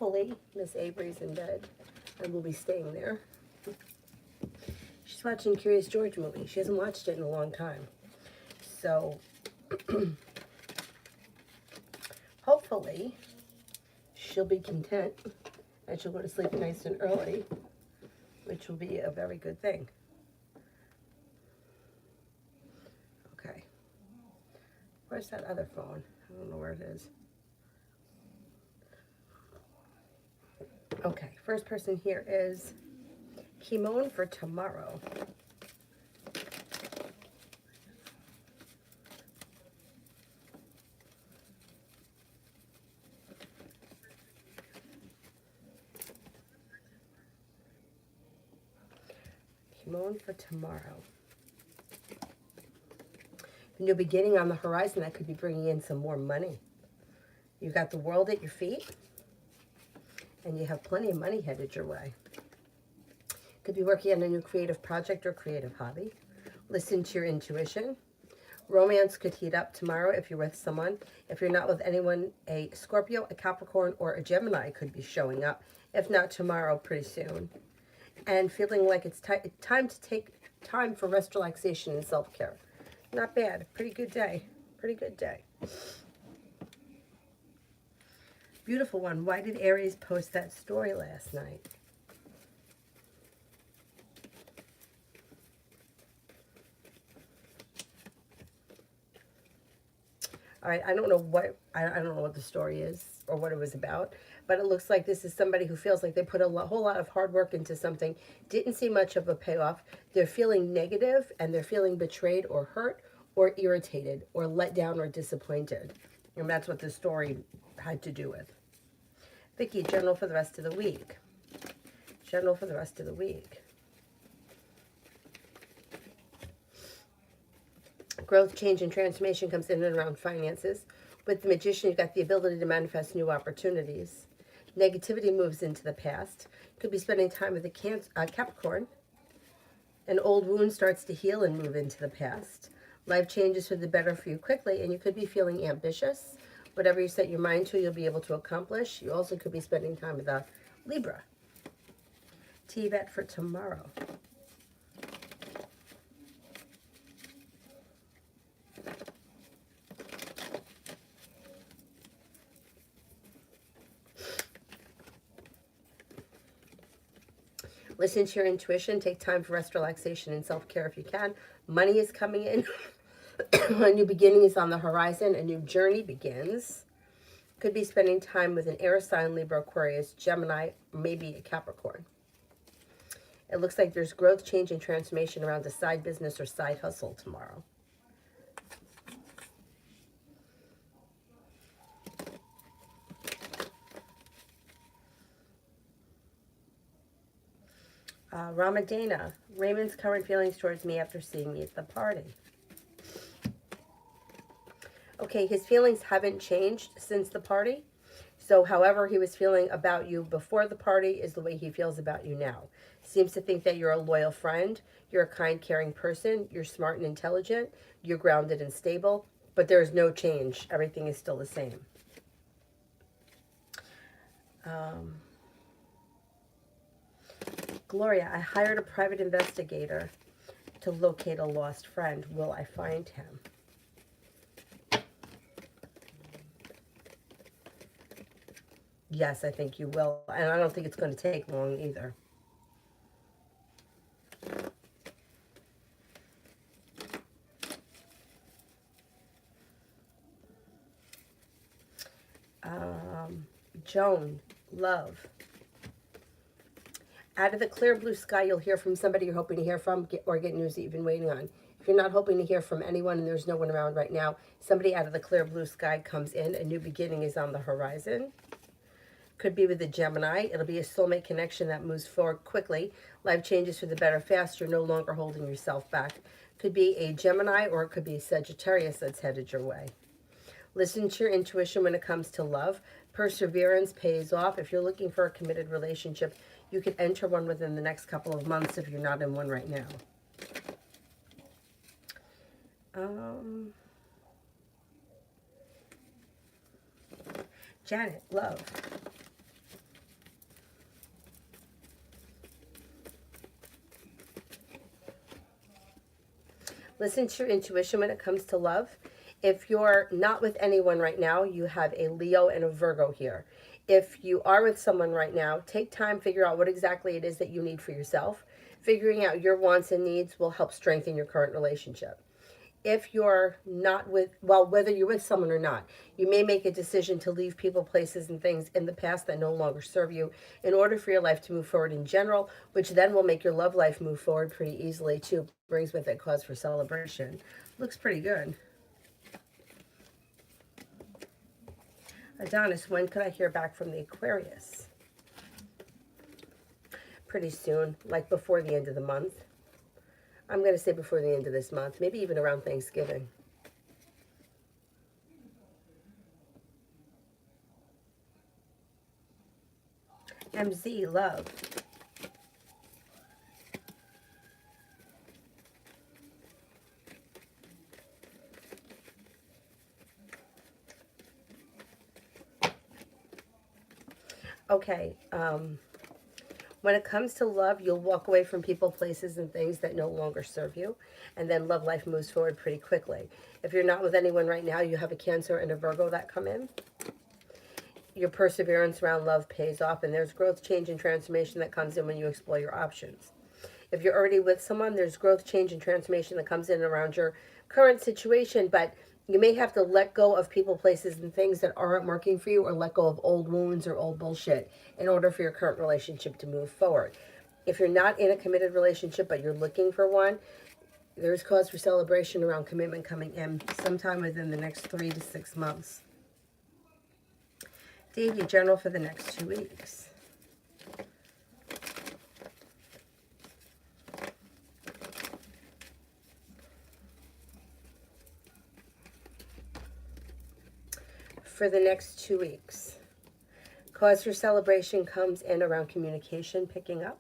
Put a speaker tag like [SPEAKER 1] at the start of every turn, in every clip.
[SPEAKER 1] hopefully Miss Avery's in bed and will be staying there. She's watching Curious George movie. She hasn't watched it in a long time. So hopefully she'll be content and she'll go to sleep nice and early, which will be a very good thing. Okay. Where's that other phone? I don't know where it is. Okay, first person here is Kimon for tomorrow. Kimon for tomorrow. A new beginning on the horizon that could be bringing in some more money. You've got the world at your feet, and you have plenty of money headed your way. Could be working on a new creative project or creative hobby. Listen to your intuition. Romance could heat up tomorrow if you're with someone. If you're not with anyone, a Scorpio, a Capricorn, or a Gemini could be showing up. If not tomorrow, pretty soon. And feeling like it's time to take time for rest, relaxation, and self-care. Not bad. Pretty good day. Pretty good day. Beautiful one. Why did Aries post that story last night? All right, I don't know what the story is or what it was about, but it looks like this is somebody who feels like they put a whole lot of hard work into something, didn't see much of a payoff. They're feeling negative and they're feeling betrayed or hurt or irritated or let down or disappointed. And that's what the story had to do with. Vicky, general for the rest of the week. General for the rest of the week. Growth, change, and transformation comes in and around finances. With the Magician, you've got the ability to manifest new opportunities. Negativity moves into the past. Could be spending time with a Capricorn. An old wound starts to heal and move into the past. Life changes for the better for you quickly, and you could be feeling ambitious. Whatever you set your mind to, you'll be able to accomplish. You also could be spending time with a Libra. TVET for tomorrow. Listen to your intuition. Take time for rest, relaxation, and self-care if you can. Money is coming in. A new beginning is on the horizon. A new journey begins. Could be spending time with an air sign, Libra, Aquarius, Gemini, maybe a Capricorn. It looks like there's growth, change, and transformation around a side business or side hustle tomorrow. Ramadana, Raymond's current feelings towards me after seeing me at the party. Okay, his feelings haven't changed since the party. So however he was feeling about you before the party is the way he feels about you now. Seems to think that you're a loyal friend, you're a kind, caring person, you're smart and intelligent, you're grounded and stable, but there's no change. Everything is still the same. Gloria, I hired a private investigator to locate a lost friend. Will I find him? Yes, I think you will. And I don't think it's going to take long either. Joan, love. Out of the clear blue sky, you'll hear from somebody you're hoping to hear from or get news that you've been waiting on. If you're not hoping to hear from anyone and there's no one around right now, somebody out of the clear blue sky comes in. A new beginning is on the horizon. Could be with a Gemini. It'll be a soulmate connection that moves forward quickly. Life changes for the better fast. You're no longer holding yourself back. Could be a Gemini or it could be a Sagittarius that's headed your way. Listen to your intuition when it comes to love. Perseverance pays off. If you're looking for a committed relationship, you could enter one within the next couple of months if you're not in one right now. Janet, love. Listen to your intuition when it comes to love. If you're not with anyone right now, you have a Leo and a Virgo here. If you are with someone right now, take time, figure out what exactly it is that you need for yourself. Figuring out your wants and needs will help strengthen your current relationship. If you're not with, well, whether you're with someone or not, you may make a decision to leave people, places, and things in the past that no longer serve you in order for your life to move forward in general, which then will make your love life move forward pretty easily too. Brings with it cause for celebration. Looks pretty good. Adonis, when could I hear back from the Aquarius? Pretty soon, like before the end of the month. I'm going to say before the end of this month, maybe even around Thanksgiving. MZ, love. Okay, when it comes to love, you'll walk away from people, places, and things that no longer serve you, and then love life moves forward pretty quickly. If you're not with anyone right now, you have a Cancer and a Virgo that come in. Your perseverance around love pays off, and there's growth, change, and transformation that comes in when you explore your options. If you're already with someone, there's growth, change, and transformation that comes in around your current situation, but you may have to let go of people, places, and things that aren't working for you, or let go of old wounds or old bullshit in order for your current relationship to move forward. If you're not in a committed relationship, but you're looking for one, there's cause for celebration around commitment coming in sometime within the next 3 to 6 months. Davey, general for the next 2 weeks. For the next 2 weeks. Cause for celebration comes in around communication picking up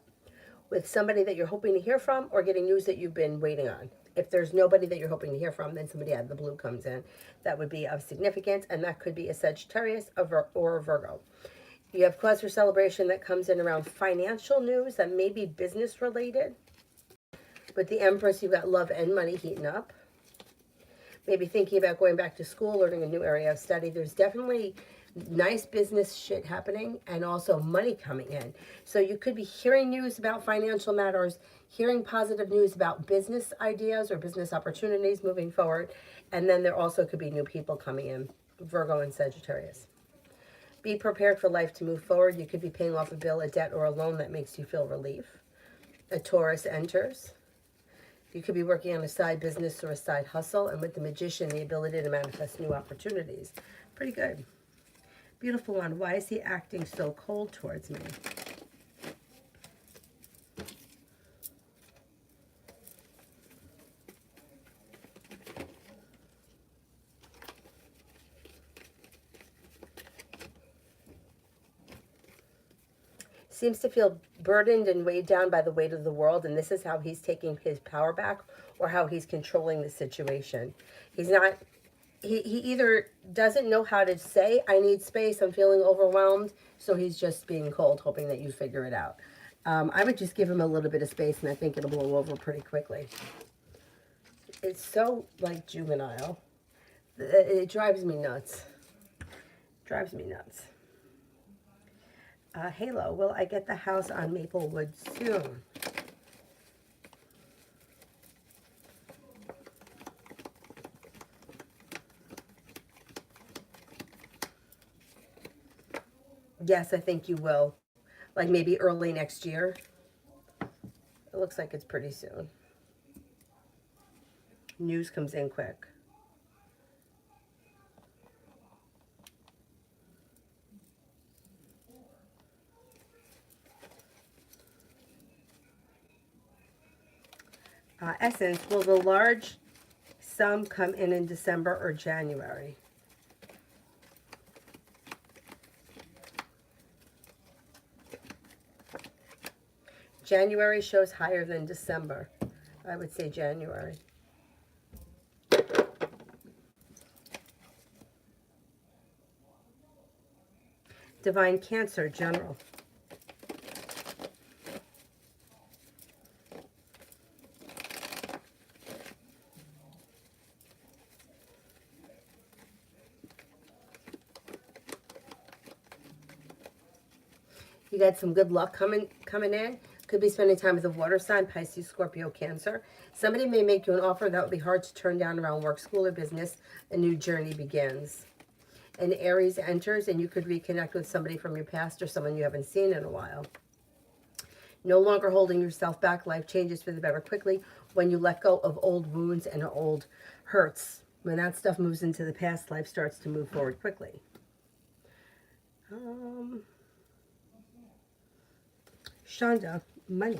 [SPEAKER 1] with somebody that you're hoping to hear from, or getting news that you've been waiting on. If there's nobody that you're hoping to hear from, then somebody out of the blue comes in. That would be of significance, and that could be a Sagittarius or a Virgo. You have cause for celebration that comes in around financial news that may be business related. With the Empress, you've got love and money heating up. Maybe thinking about going back to school, learning a new area of study. There's definitely nice business shit happening, and also money coming in. So you could be hearing news about financial matters, hearing positive news about business ideas or business opportunities moving forward. And then there also could be new people coming in, Virgo and Sagittarius. Be prepared for life to move forward. You could be paying off a bill, a debt, or a loan that makes you feel relief. A Taurus enters. You could be working on a side business or a side hustle. And with the Magician, the ability to manifest new opportunities. Pretty good. Beautiful one. Why is he acting so cold towards me? Seems to feel burdened and weighed down by the weight of the world, and this is how he's taking his power back, or how he's controlling the situation. He's not, he either doesn't know how to say, I need space, I'm feeling overwhelmed, so he's just being cold, hoping that you figure it out. I would just give him a little bit of space, and I think it'll blow over pretty quickly. It's so, like, juvenile. It drives me nuts. Drives me nuts. Halo, will I get the house on Maplewood soon? Yes, I think you will. Like maybe early next year. It looks like it's pretty soon. News comes in quick. Essence, will the large sum come in December or January? January shows higher than December. I would say January. Divine Cancer, general. You got some good luck coming in. Could be spending time with a water sign, Pisces, Scorpio, Cancer. Somebody may make you an offer that would be hard to turn down around work, school, or business. A new journey begins. And Aries enters, and you could reconnect with somebody from your past or someone you haven't seen in a while. No longer holding yourself back. Life changes for the better quickly when you let go of old wounds and old hurts. When that stuff moves into the past, life starts to move forward quickly. Shonda, money.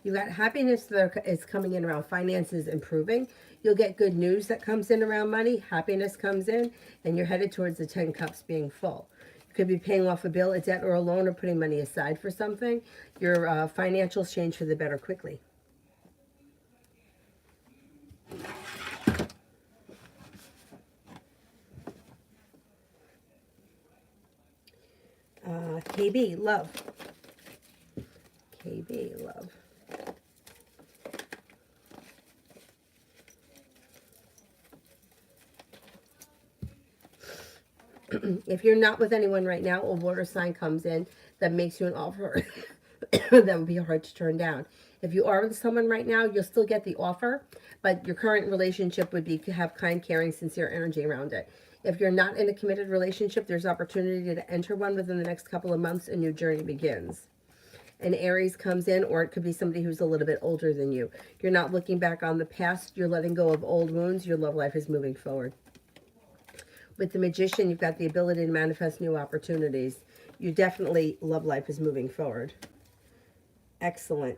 [SPEAKER 1] You got happiness that is coming in around finances improving. You'll get good news that comes in around money. Happiness comes in, and you're headed towards the 10 cups being full. You could be paying off a bill, a debt, or a loan, or putting money aside for something. Your financials change for the better quickly. KB, love. KB, love. If you're not with anyone right now, a water sign comes in that makes you an offer that would be hard to turn down. If you are with someone right now, you'll still get the offer, but your current relationship would be to have kind, caring, sincere energy around it. If you're not in a committed relationship, there's opportunity to enter one within the next couple of months. A new journey begins. An Aries comes in, or it could be somebody who's a little bit older than you. You're not looking back on the past. You're letting go of old wounds. Your love life is moving forward. With the Magician, you've got the ability to manifest new opportunities. You definitely, love life is moving forward. Excellent.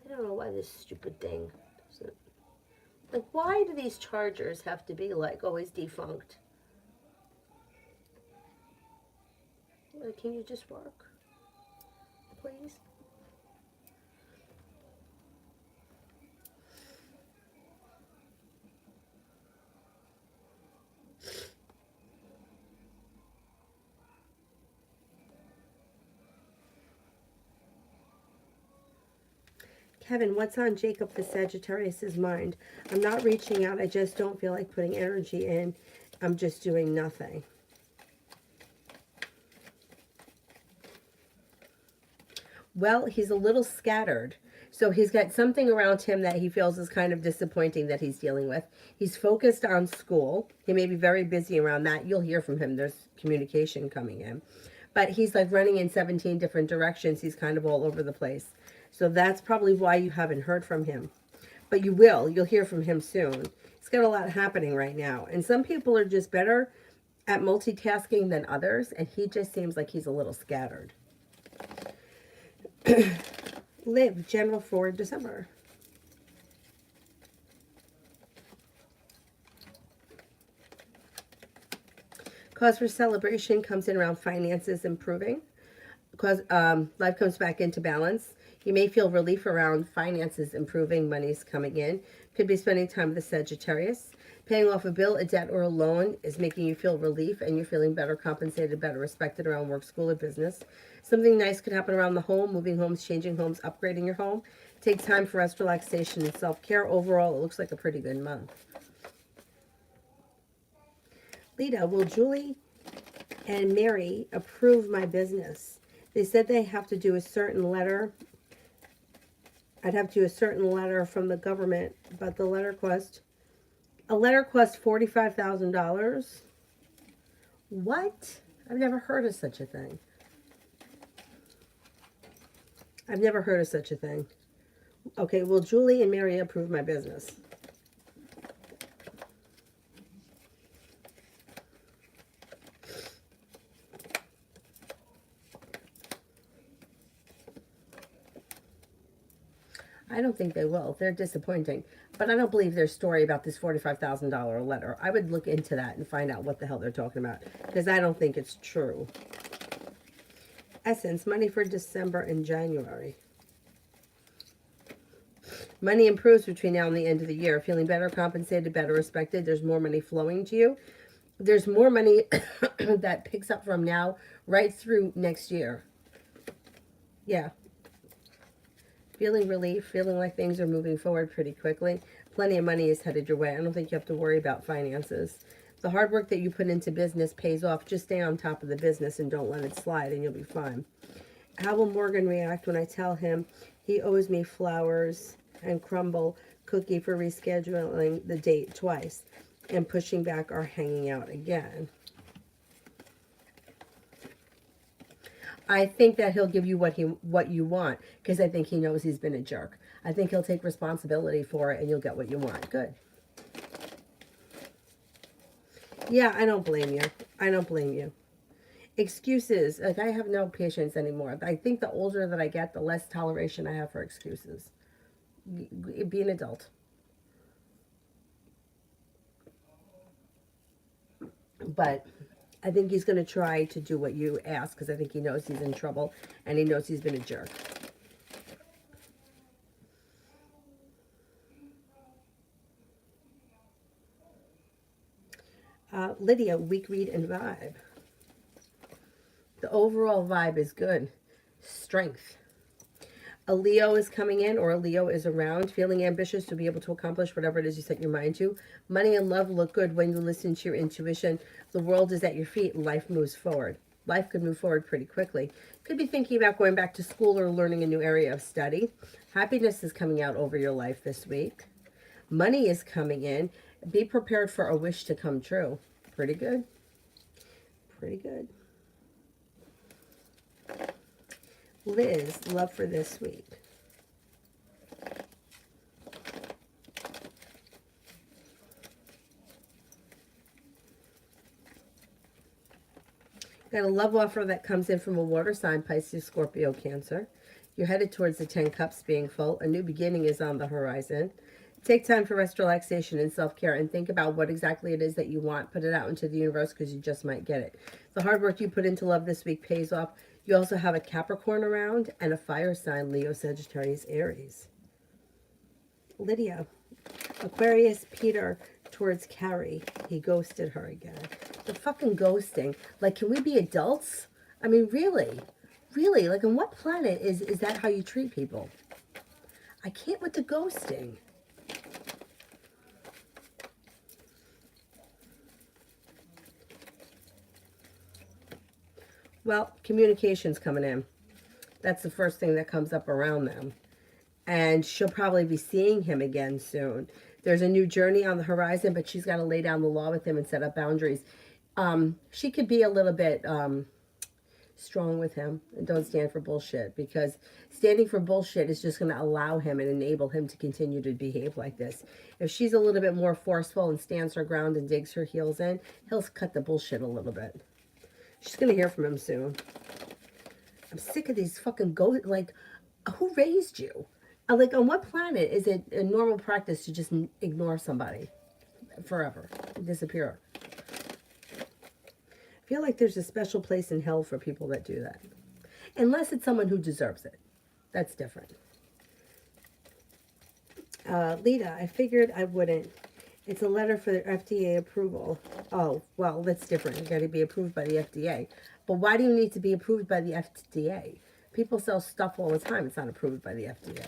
[SPEAKER 1] I don't know why this stupid thing doesn't... Like, why do these chargers have to be, like, always defunct? Like, can you just work? Please? Kevin, what's on Jacob the Sagittarius's mind? I'm not reaching out. I just don't feel like putting energy in. I'm just doing nothing. Well, he's a little scattered. So he's got something around him that he feels is kind of disappointing that he's dealing with. He's focused on school. He may be very busy around that. You'll hear from him. There's communication coming in. But he's like running in 17 different directions. He's kind of all over the place. So that's probably why you haven't heard from him. But you will. You'll hear from him soon. He's got a lot happening right now. And some people are just better at multitasking than others. And he just seems like he's a little scattered. Live, general for December. Cause for celebration comes in around finances improving. Cause life comes back into balance. You may feel relief around finances improving, money's coming in. Could be spending time with the Sagittarius. Paying off a bill, a debt, or a loan is making you feel relief, and you're feeling better compensated, better respected around work, school, or business. Something nice could happen around the home, moving homes, changing homes, upgrading your home. Take time for rest, relaxation, and self-care. Overall, it looks like a pretty good month. Lita, will Julie and Mary approve my business? They said they have to do a certain letter. I'd have to do a certain letter from the government, but the letter costs $45,000. What? I've never heard of such a thing. I've never heard of such a thing. Okay, will Julie and Mary approve my business? I don't think they will. They're disappointing. But I don't believe their story about this $45,000 letter. I would look into that and find out what the hell they're talking about. Because I don't think it's true. Essence, money for December and January. Money improves between now and the end of the year. Feeling better compensated, better respected. There's more money flowing to you. There's more money that picks up from now right through next year. Yeah. Feeling relief, feeling like things are moving forward pretty quickly. Plenty of money is headed your way. I don't think you have to worry about finances. The hard work that you put into business pays off. Just stay on top of the business and don't let it slide and you'll be fine. How will Morgan react when I tell him he owes me flowers and crumble cookie for rescheduling the date twice and pushing back our hanging out again? I think that he'll give you what you want, because I think he knows he's been a jerk. I think he'll take responsibility for it and you'll get what you want. Good. Yeah, I don't blame you. I don't blame you. Excuses. Like, I have no patience anymore. I think the older that I get, the less toleration I have for excuses. Be an adult. But I think he's going to try to do what you ask, because I think he knows he's in trouble and he knows he's been a jerk. Lydia, week read and vibe. The overall vibe is good. Strength. A Leo is coming in, or a Leo is around, feeling ambitious to be able to accomplish whatever it is you set your mind to. Money and love look good when you listen to your intuition. The world is at your feet and life moves forward. Life could move forward pretty quickly. Could be thinking about going back to school or learning a new area of study. Happiness is coming out over your life this week. Money is coming in. Be prepared for a wish to come true. Pretty good. Pretty good. Liz, love for this week. Got a love offer that comes in from a water sign, Pisces, Scorpio, Cancer. You're headed towards the 10 cups being full. A new beginning is on the horizon. Take time for rest, relaxation, and self-care, and think about what exactly it is that you want. Put it out into the universe, because you just might get it. The hard work you put into love this week pays off. You also have a Capricorn around and a fire sign, Leo, Sagittarius, Aries. Lydia, Aquarius, Peter towards Carrie. He ghosted her again. The fucking ghosting. Like, can we be adults? I mean, really? Really? Like, on what planet is that how you treat people? I can't with the ghosting. Well, communication's coming in. That's the first thing that comes up around them. And she'll probably be seeing him again soon. There's a new journey on the horizon, but she's got to lay down the law with him and set up boundaries. She could be a little bit strong with him and don't stand for bullshit, because standing for bullshit is just going to allow him and enable him to continue to behave like this. If she's a little bit more forceful and stands her ground and digs her heels in, he'll cut the bullshit a little bit. She's going to hear from him soon. I'm sick of these fucking like, who raised you? Like, on what planet is it a normal practice to just ignore somebody forever, disappear? I feel like there's a special place in hell for people that do that. Unless it's someone who deserves it. That's different. Lita, I figured I wouldn't. It's a letter for the FDA approval. Oh, well, that's different. You got to be approved by the FDA. But why do you need to be approved by the FDA? People sell stuff all the time. It's not approved by the FDA.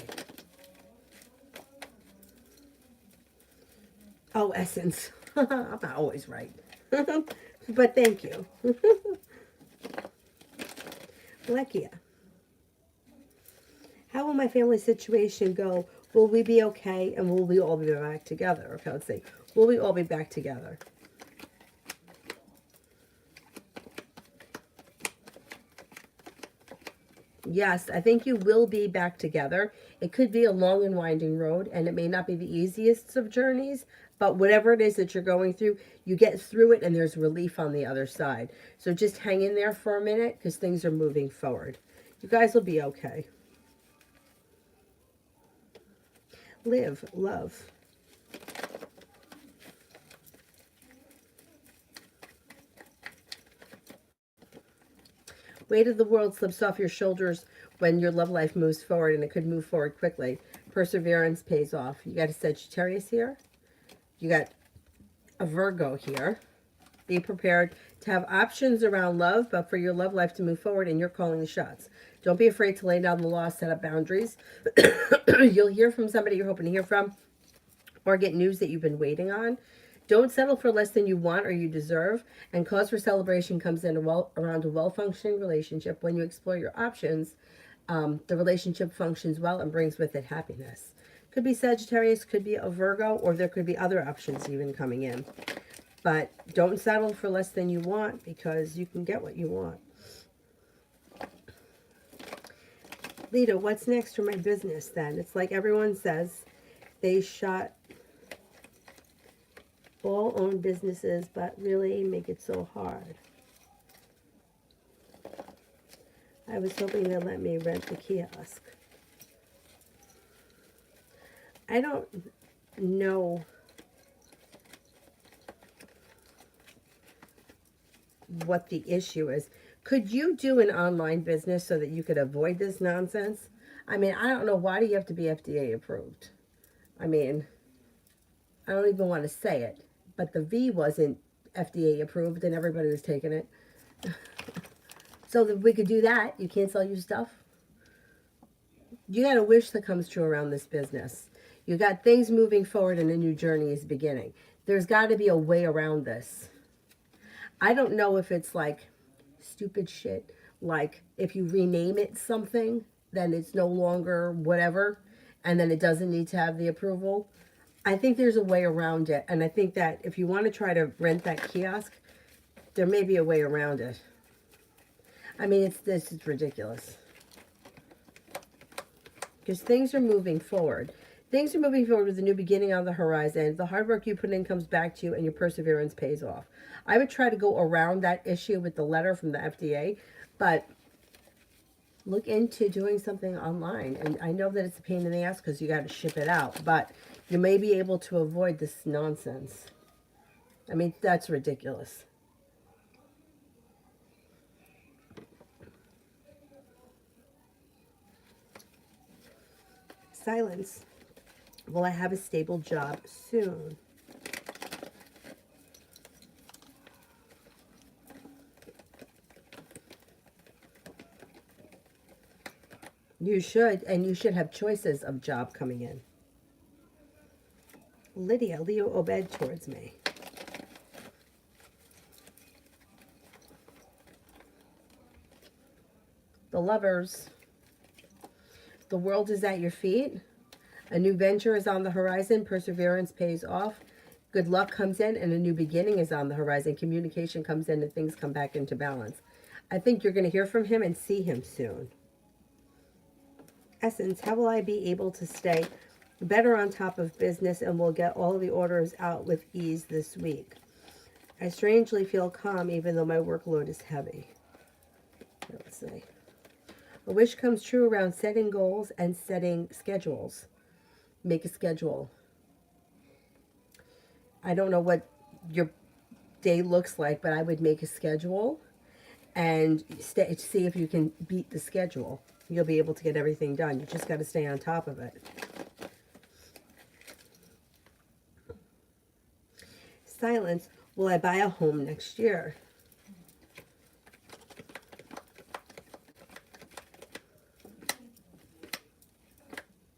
[SPEAKER 1] Oh, Essence. I'm not always right. But thank you. Lekia. How will my family situation go? Will we be okay? And will we all be back together? Okay, let's see. Will we all be back together? Yes, I think you will be back together. It could be a long and winding road, and it may not be the easiest of journeys, but whatever it is that you're going through, you get through it, and there's relief on the other side. So just hang in there for a minute, because things are moving forward. You guys will be okay. Live, love. Weight of the world slips off your shoulders when your love life moves forward, and it could move forward quickly. Perseverance pays off. You got a Sagittarius here. You got a Virgo here. Be prepared to have options around love, but for your love life to move forward, and you're calling the shots. Don't be afraid to lay down the law, set up boundaries. You'll hear from somebody you're hoping to hear from, or get news that you've been waiting on. Don't settle for less than you want or you deserve. And cause for celebration comes in around a well-functioning relationship. When you explore your options, the relationship functions well and brings with it happiness. Could be Sagittarius, could be a Virgo, or there could be other options even coming in. But don't settle for less than you want, because you can get what you want. Lita, what's next for my business then? It's like everyone says, they shut all own businesses, but really make it so hard. I was hoping they'd let me rent the kiosk. I don't know what the issue is. Could you do an online business so that you could avoid this nonsense? I mean, I don't know. Why do you have to be FDA approved? I mean, I don't even want to say it, but the V wasn't FDA approved and everybody was taking it. So that we could do that, you can't sell your stuff. You got a wish that comes true around this business. You got things moving forward and a new journey is beginning. There's got to be a way around this. I don't know if it's like stupid shit, like if you rename it something, then it's no longer whatever, and then it doesn't need to have the approval. I think there's a way around it, and I think that if you want to try to rent that kiosk, there may be a way around it. I mean, this is ridiculous. Because things are moving forward. Things are moving forward with a new beginning on the horizon. The hard work you put in comes back to you, and your perseverance pays off. I would try to go around that issue with the letter from the FDA, but look into doing something online. And I know that it's a pain in the ass because you got to ship it out, but you may be able to avoid this nonsense. I mean, that's ridiculous. Silence. Will I have a stable job soon? You should, and you should have choices of job coming in. Lydia, Leo Obed towards me. The Lovers. The world is at your feet. A new venture is on the horizon. Perseverance pays off. Good luck comes in, and a new beginning is on the horizon. Communication comes in, and things come back into balance. I think you're going to hear from him and see him soon. Essence, how will I be able to stay better on top of business and will get all the orders out with ease this week? I strangely feel calm even though my workload is heavy. Let's see. A wish comes true around setting goals and setting schedules. Make a schedule. I don't know what your day looks like, but I would make a schedule and see if you can beat the schedule. You'll be able to get everything done. You just got to stay on top of it. Silence. Will I buy a home next year?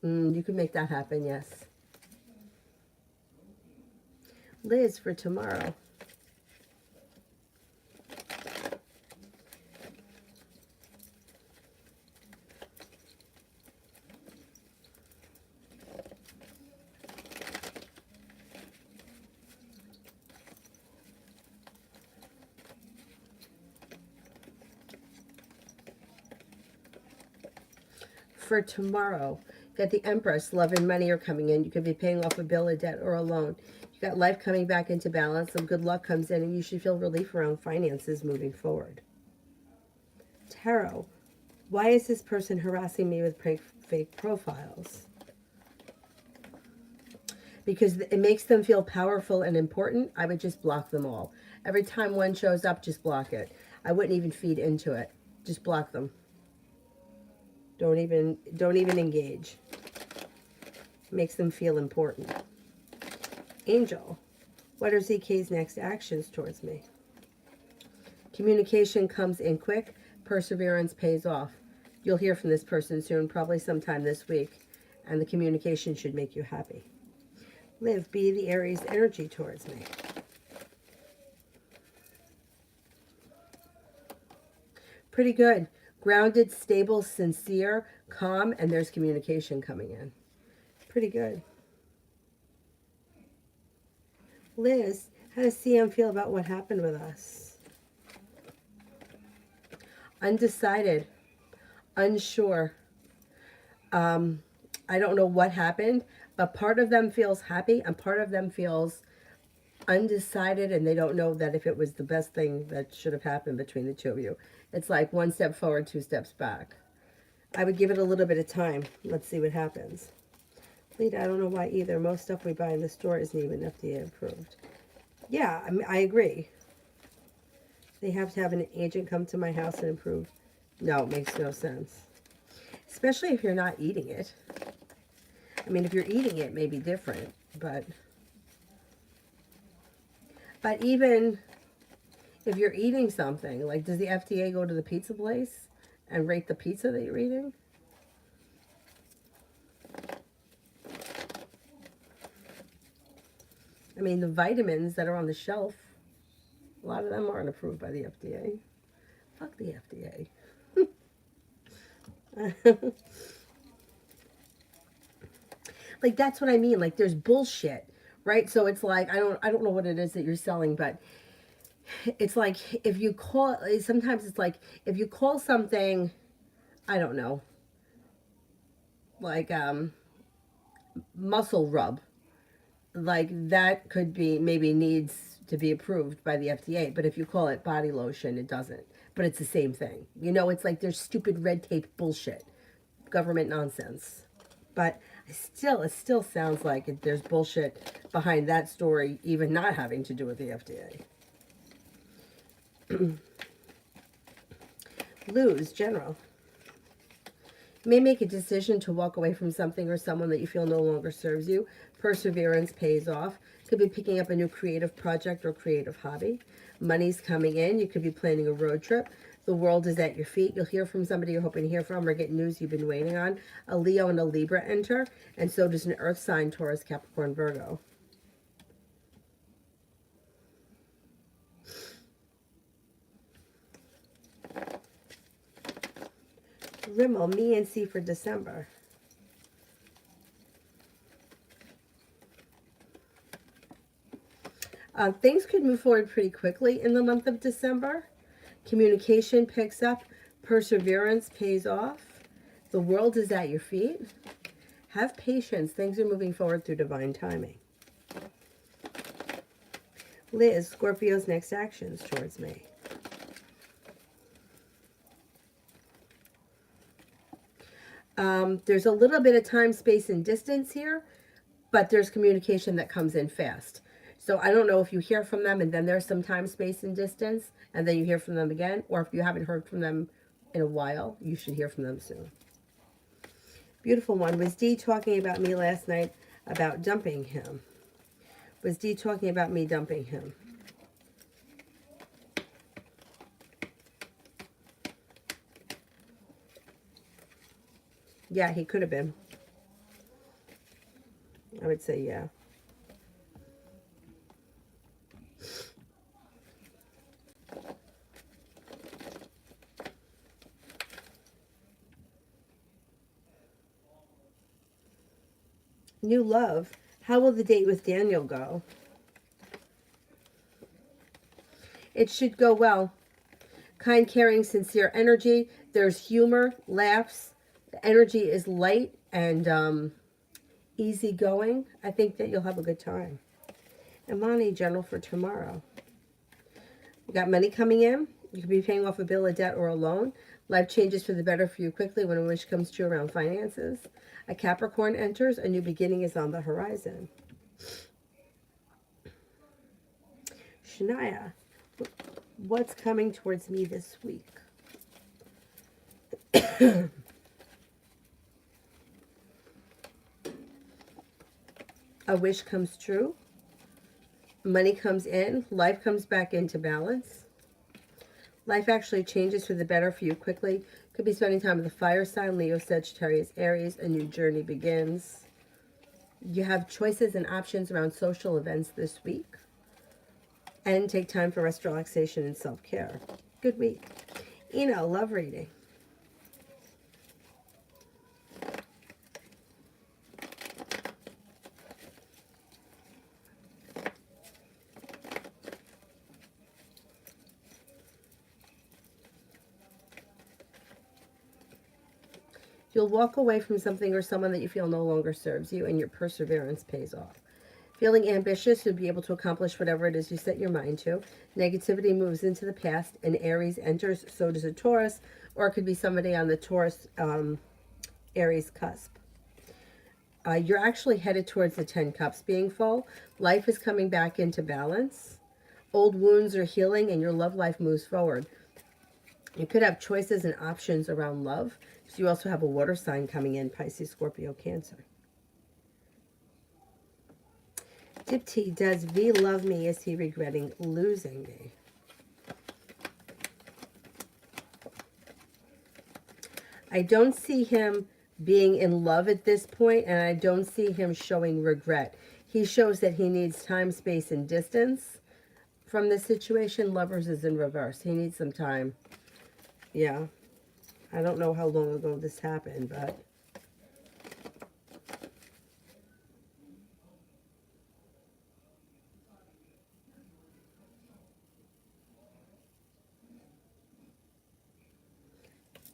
[SPEAKER 1] You can make that happen, yes. Liz, for tomorrow. For tomorrow, you got the Empress. Love and money are coming in. You could be paying off a bill, a debt, or a loan. You got life coming back into balance. Some good luck comes in, and you should feel relief around finances moving forward. Tarot. Why is this person harassing me with fake profiles? because it makes them feel powerful and important, I would just block them all. Every time one shows up, just block it. I wouldn't even feed into it. Just block them. Don't even engage. Makes them feel important. Angel, what are ZK's next actions towards me? Communication comes in quick. Perseverance pays off. You'll hear from this person soon, probably sometime this week, and the communication should make you happy. Live, be the Aries energy towards me. Pretty good. Grounded, stable, sincere, calm, and there's communication coming in. Pretty good. Liz, how does CM feel about what happened with us? Undecided, unsure. I don't know what happened, but part of them feels happy and part of them feels undecided, and they don't know that if it was the best thing that should have happened between the two of you. It's like one step forward, two steps back. I would give it a little bit of time. Let's see what happens. Lita, I don't know why either. Most stuff we buy in the store isn't even FDA approved. Yeah, I agree. They have to have an agent come to my house and approve. No, it makes no sense. Especially if you're not eating it. I mean, if you're eating it, it may be different, but even if you're eating something, like, does the FDA go to the pizza place and rate the pizza that you're eating? I mean, the vitamins that are on the shelf, a lot of them aren't approved by the FDA. Fuck the FDA. Like, that's what I mean. Like, there's bullshit, right? So it's like, I don't know what it is that you're selling, but it's like, if you call, sometimes it's like, if you call something, I don't know, like, muscle rub, like, that could be, maybe needs to be approved by the FDA, but if you call it body lotion, it doesn't. But it's the same thing. You know, it's like there's stupid red tape bullshit, government nonsense. But it still sounds like there's bullshit behind that story, even not having to do with the FDA. Lose, general. You may make a decision to walk away from something or someone that you feel no longer serves you. Perseverance pays off. Could be picking up a new creative project or creative hobby. Money's coming in. You could be planning a road trip. The world is at your feet. You'll hear from somebody you're hoping to hear from or get news you've been waiting on. A Leo and a Libra enter, and so does an Earth sign, Taurus, Capricorn, Virgo. Rimmel, me and C for December. Things could move forward pretty quickly in the month of December. Communication picks up. Perseverance pays off. The world is at your feet. Have patience. Things are moving forward through divine timing. Liz, Scorpio's next actions towards me. There's a little bit of time, space, and distance here, but there's communication that comes in fast. So I don't know if you hear from them and then there's some time, space, and distance, and then you hear from them again, or if you haven't heard from them in a while, you should hear from them soon. Beautiful one. Was D talking about me last night about dumping him? Was D talking about me dumping him? Yeah, he could have been. I would say yeah. New love. How will the date with Daniel go? It should go well. Kind, caring, sincere energy. There's humor, laughs. The energy is light and easygoing. I think that you'll have a good time. Imani, general for tomorrow. We got money coming in. You could be paying off a bill, a debt, or a loan. Life changes for the better for you quickly when a wish comes true around finances. A Capricorn enters. A new beginning is on the horizon. Shania, what's coming towards me this week? A wish comes true. Money comes in. Life comes back into balance. Life actually changes for the better for you quickly. Could be spending time with the fire sign, Leo, Sagittarius, Aries. A new journey begins. You have choices and options around social events this week. And take time for rest, relaxation, and self-care. Good week. Love reading. You'll walk away from something or someone that you feel no longer serves you, and your perseverance pays off. Feeling ambitious, you'll be able to accomplish whatever it is you set your mind to. Negativity moves into the past, and Aries enters, so does a Taurus, or it could be somebody on the Taurus Aries cusp. You're actually headed towards the 10 cups being full. Life is coming back into balance. Old wounds are healing, and your love life moves forward. You could have choices and options around love. So you also have a water sign coming in, Pisces, Scorpio, Cancer. Dipti, does V love me? Is he regretting losing me? I don't see him being in love at this point, and I don't see him showing regret. He shows that he needs time, space, and distance from this situation. Lovers is in reverse. He needs some time. Yeah. I don't know how long ago this happened, but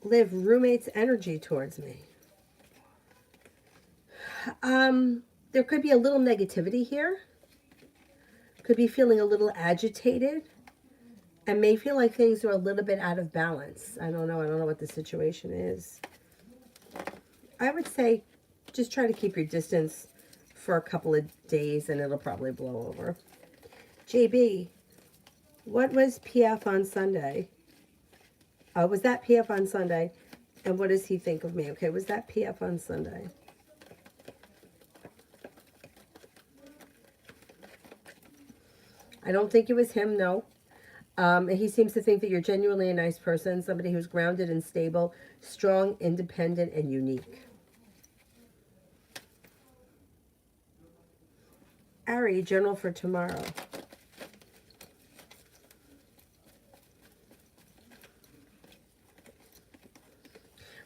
[SPEAKER 1] Live, roommate's energy towards me. There could be a little negativity here. Could be feeling a little agitated. And may feel like things are a little bit out of balance. I don't know. I don't know what the situation is. I would say just try to keep your distance for a couple of days and it'll probably blow over. JB, what was PF on Sunday? Was that PF on Sunday? And what does he think of me? Okay, was that PF on Sunday? I don't think it was him, no. He seems to think that you're genuinely a nice person, somebody who's grounded and stable, strong, independent, and unique. Ari, journal for tomorrow.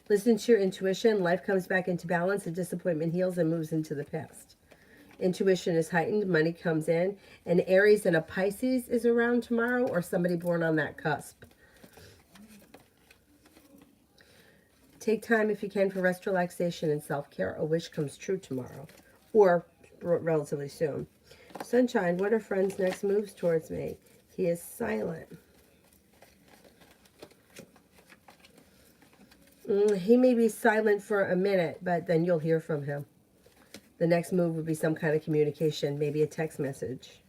[SPEAKER 1] Listen to your intuition. Life comes back into balance. The disappointment heals and moves into the past. Intuition is heightened. Money comes in. And Aries and a Pisces is around tomorrow, or somebody born on that cusp. Take time if you can for rest, relaxation, and self-care. A wish comes true tomorrow, or relatively soon. Sunshine, what are friends' next moves towards me? He is silent. He may be silent for a minute, but then you'll hear from him. The next move would be some kind of communication, maybe a text message.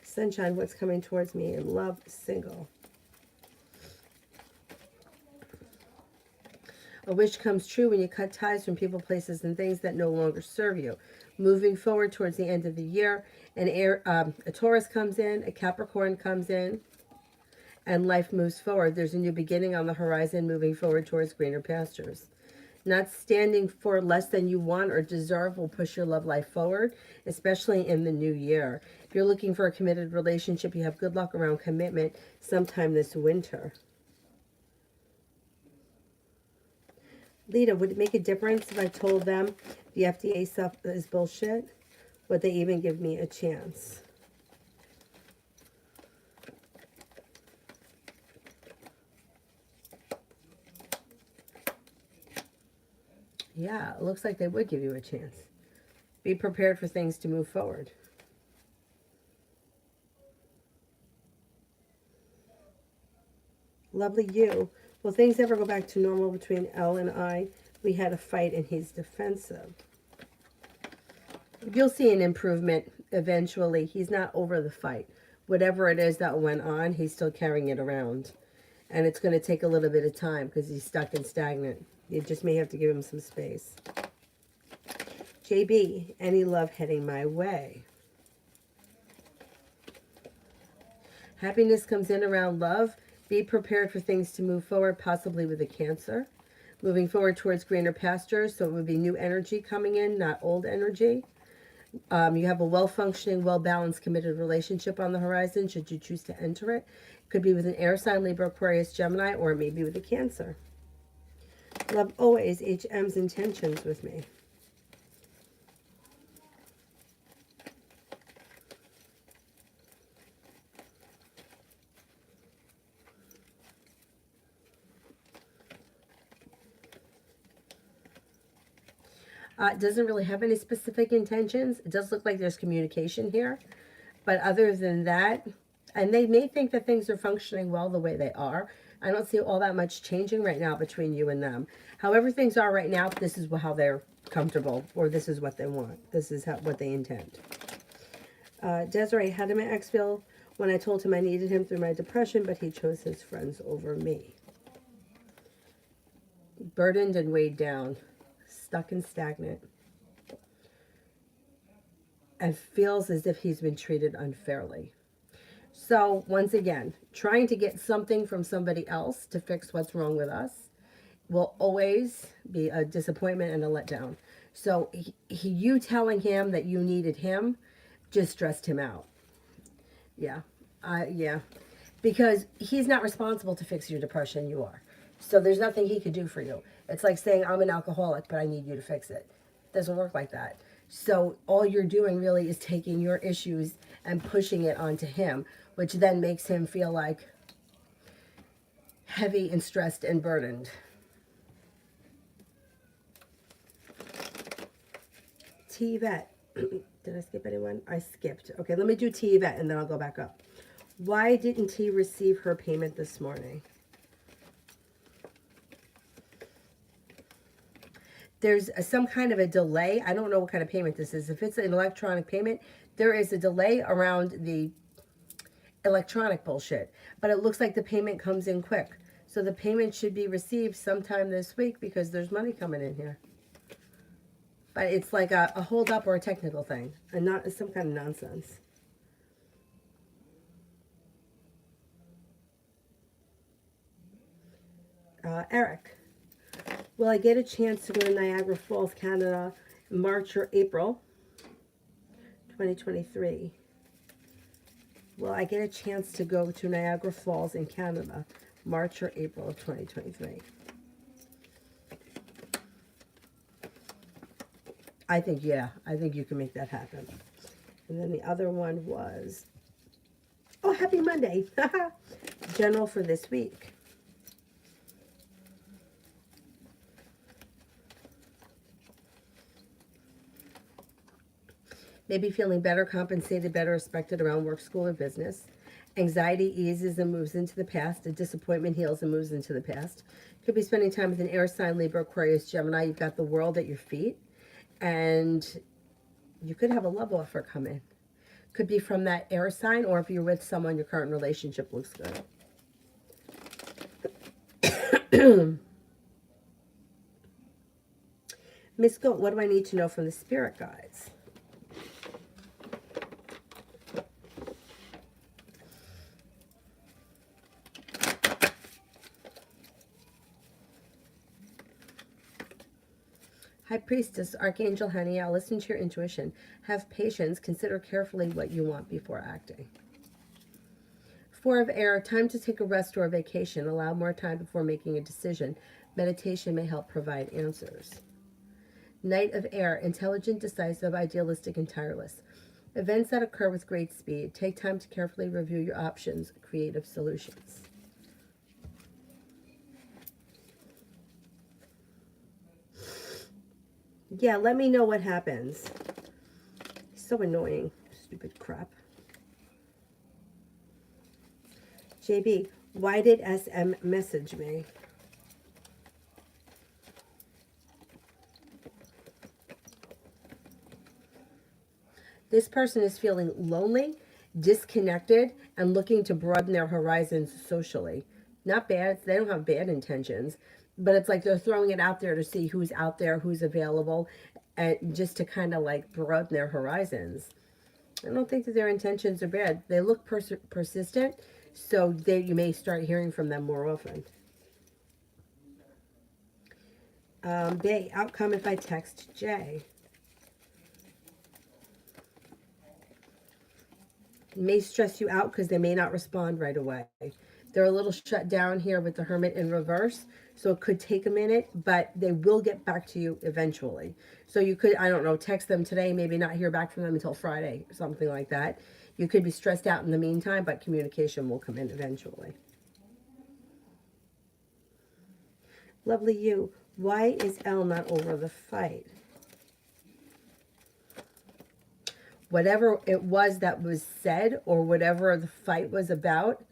[SPEAKER 1] Sunshine, what's coming towards me in love, single. A wish comes true when you cut ties from people, places, and things that no longer serve you. Moving forward towards the end of the year, a Taurus comes in, a Capricorn comes in, and life moves forward. There's a new beginning on the horizon, moving forward towards greener pastures. Not standing for less than you want or deserve will push your love life forward, especially in the new year. If you're looking for a committed relationship, you have good luck around commitment sometime this winter. Lita, would it make a difference if I told them the FDA stuff is bullshit? Would they even give me a chance? Yeah, it looks like they would give you a chance. Be prepared for things to move forward. Lovely you. Will things ever go back to normal between Elle and I? We had a fight and he's defensive. You'll see an improvement eventually. He's not over the fight. Whatever it is that went on, he's still carrying it around. And it's going to take a little bit of time because he's stuck and stagnant. You just may have to give him some space. JB, any love heading my way? Happiness comes in around love. Be prepared for things to move forward, possibly with a Cancer. Moving forward towards greener pastures, so it would be new energy coming in, not old energy. You have a well-functioning, well-balanced, committed relationship on the horizon, should you choose to enter it. Could be with an air sign, Libra, Aquarius, Gemini, or maybe with a Cancer. Love always HM's intentions with me. It doesn't really have any specific intentions. It does look like there's communication here. But other than that, and they may think that things are functioning well the way they are. I don't see all that much changing right now between you and them. However things are right now, this is how they're comfortable, or this is what they want. This is what they intend. Desiree, how did my ex feel when I told him I needed him through my depression, but he chose his friends over me? Burdened and weighed down. Stuck and stagnant, and feels as if he's been treated unfairly. So once again, trying to get something from somebody else to fix what's wrong with us will always be a disappointment and a letdown. So you telling him that you needed him just stressed him out. Yeah, because he's not responsible to fix your depression. You are. So there's nothing he could do for you. It's like saying, I'm an alcoholic, but I need you to fix it. It doesn't work like that. So all you're doing really is taking your issues and pushing it onto him, which then makes him feel like heavy and stressed and burdened. T-Vet. Did I skip anyone? I skipped. Okay, let me do T-Vet and then I'll go back up. Why didn't T receive her payment this morning? There's some kind of a delay. I don't know what kind of payment this is. If it's an electronic payment, there is a delay around the electronic bullshit. But it looks like the payment comes in quick. So the payment should be received sometime this week because there's money coming in here. But it's like a hold up or a technical thing and not some kind of nonsense. Eric. Will I get a chance to go to Niagara Falls, Canada, March or April 2023? Will I get a chance to go to Niagara Falls in Canada, March or April of 2023? I think, yeah, I think you can make that happen. And then the other one was, oh, happy Monday. General for this week. Maybe feeling better, compensated, better respected around work, school, or business. Anxiety eases and moves into the past. A disappointment heals and moves into the past. Could be spending time with an air sign, Libra, Aquarius, Gemini. You've got the world at your feet. And you could have a love offer come in. Could be from that air sign, or if you're with someone, your current relationship looks good. Miss Goat, what do I need to know from the spirit guides? High Priestess, Archangel Haniel, listen to your intuition. Have patience. Consider carefully what you want before acting. Four of Air, time to take a rest or a vacation. Allow more time before making a decision. Meditation may help provide answers. Knight of Air, intelligent, decisive, idealistic, and tireless. Events that occur with great speed. Take time to carefully review your options. Creative solutions. Yeah, let me know what happens. He's so annoying. Stupid crap. JB, why did SM message me? This person is feeling lonely, disconnected, and looking to broaden their horizons socially. Not bad. They don't have bad intentions, but it's like they're throwing it out there to see who's out there, who's available, and just to kind of like broaden their horizons. I don't think that their intentions are bad. They look persistent, so you may start hearing from them more often. B, outcome if I text J. It may stress you out because they may not respond right away. They're a little shut down here with the Hermit in reverse, so it could take a minute, but they will get back to you eventually. So you could, I don't know, text them today, maybe not hear back from them until Friday, something like that. You could be stressed out in the meantime, but communication will come in eventually. Lovely you. Why is L not over the fight? Whatever it was that was said or whatever the fight was about,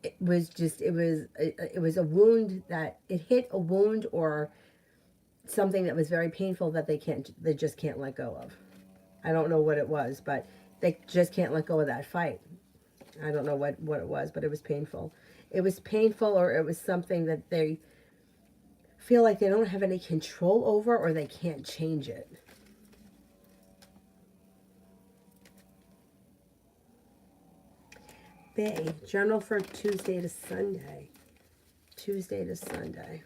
[SPEAKER 1] it was a wound that it hit a wound or something that was very painful that they just can't let go of. I don't know what it was, but they just can't let go of that fight. I don't know what it was, but it was painful. It was painful, or it was something that they feel like they don't have any control over, or they can't change it. Bay, journal for Tuesday to Sunday. Tuesday to Sunday.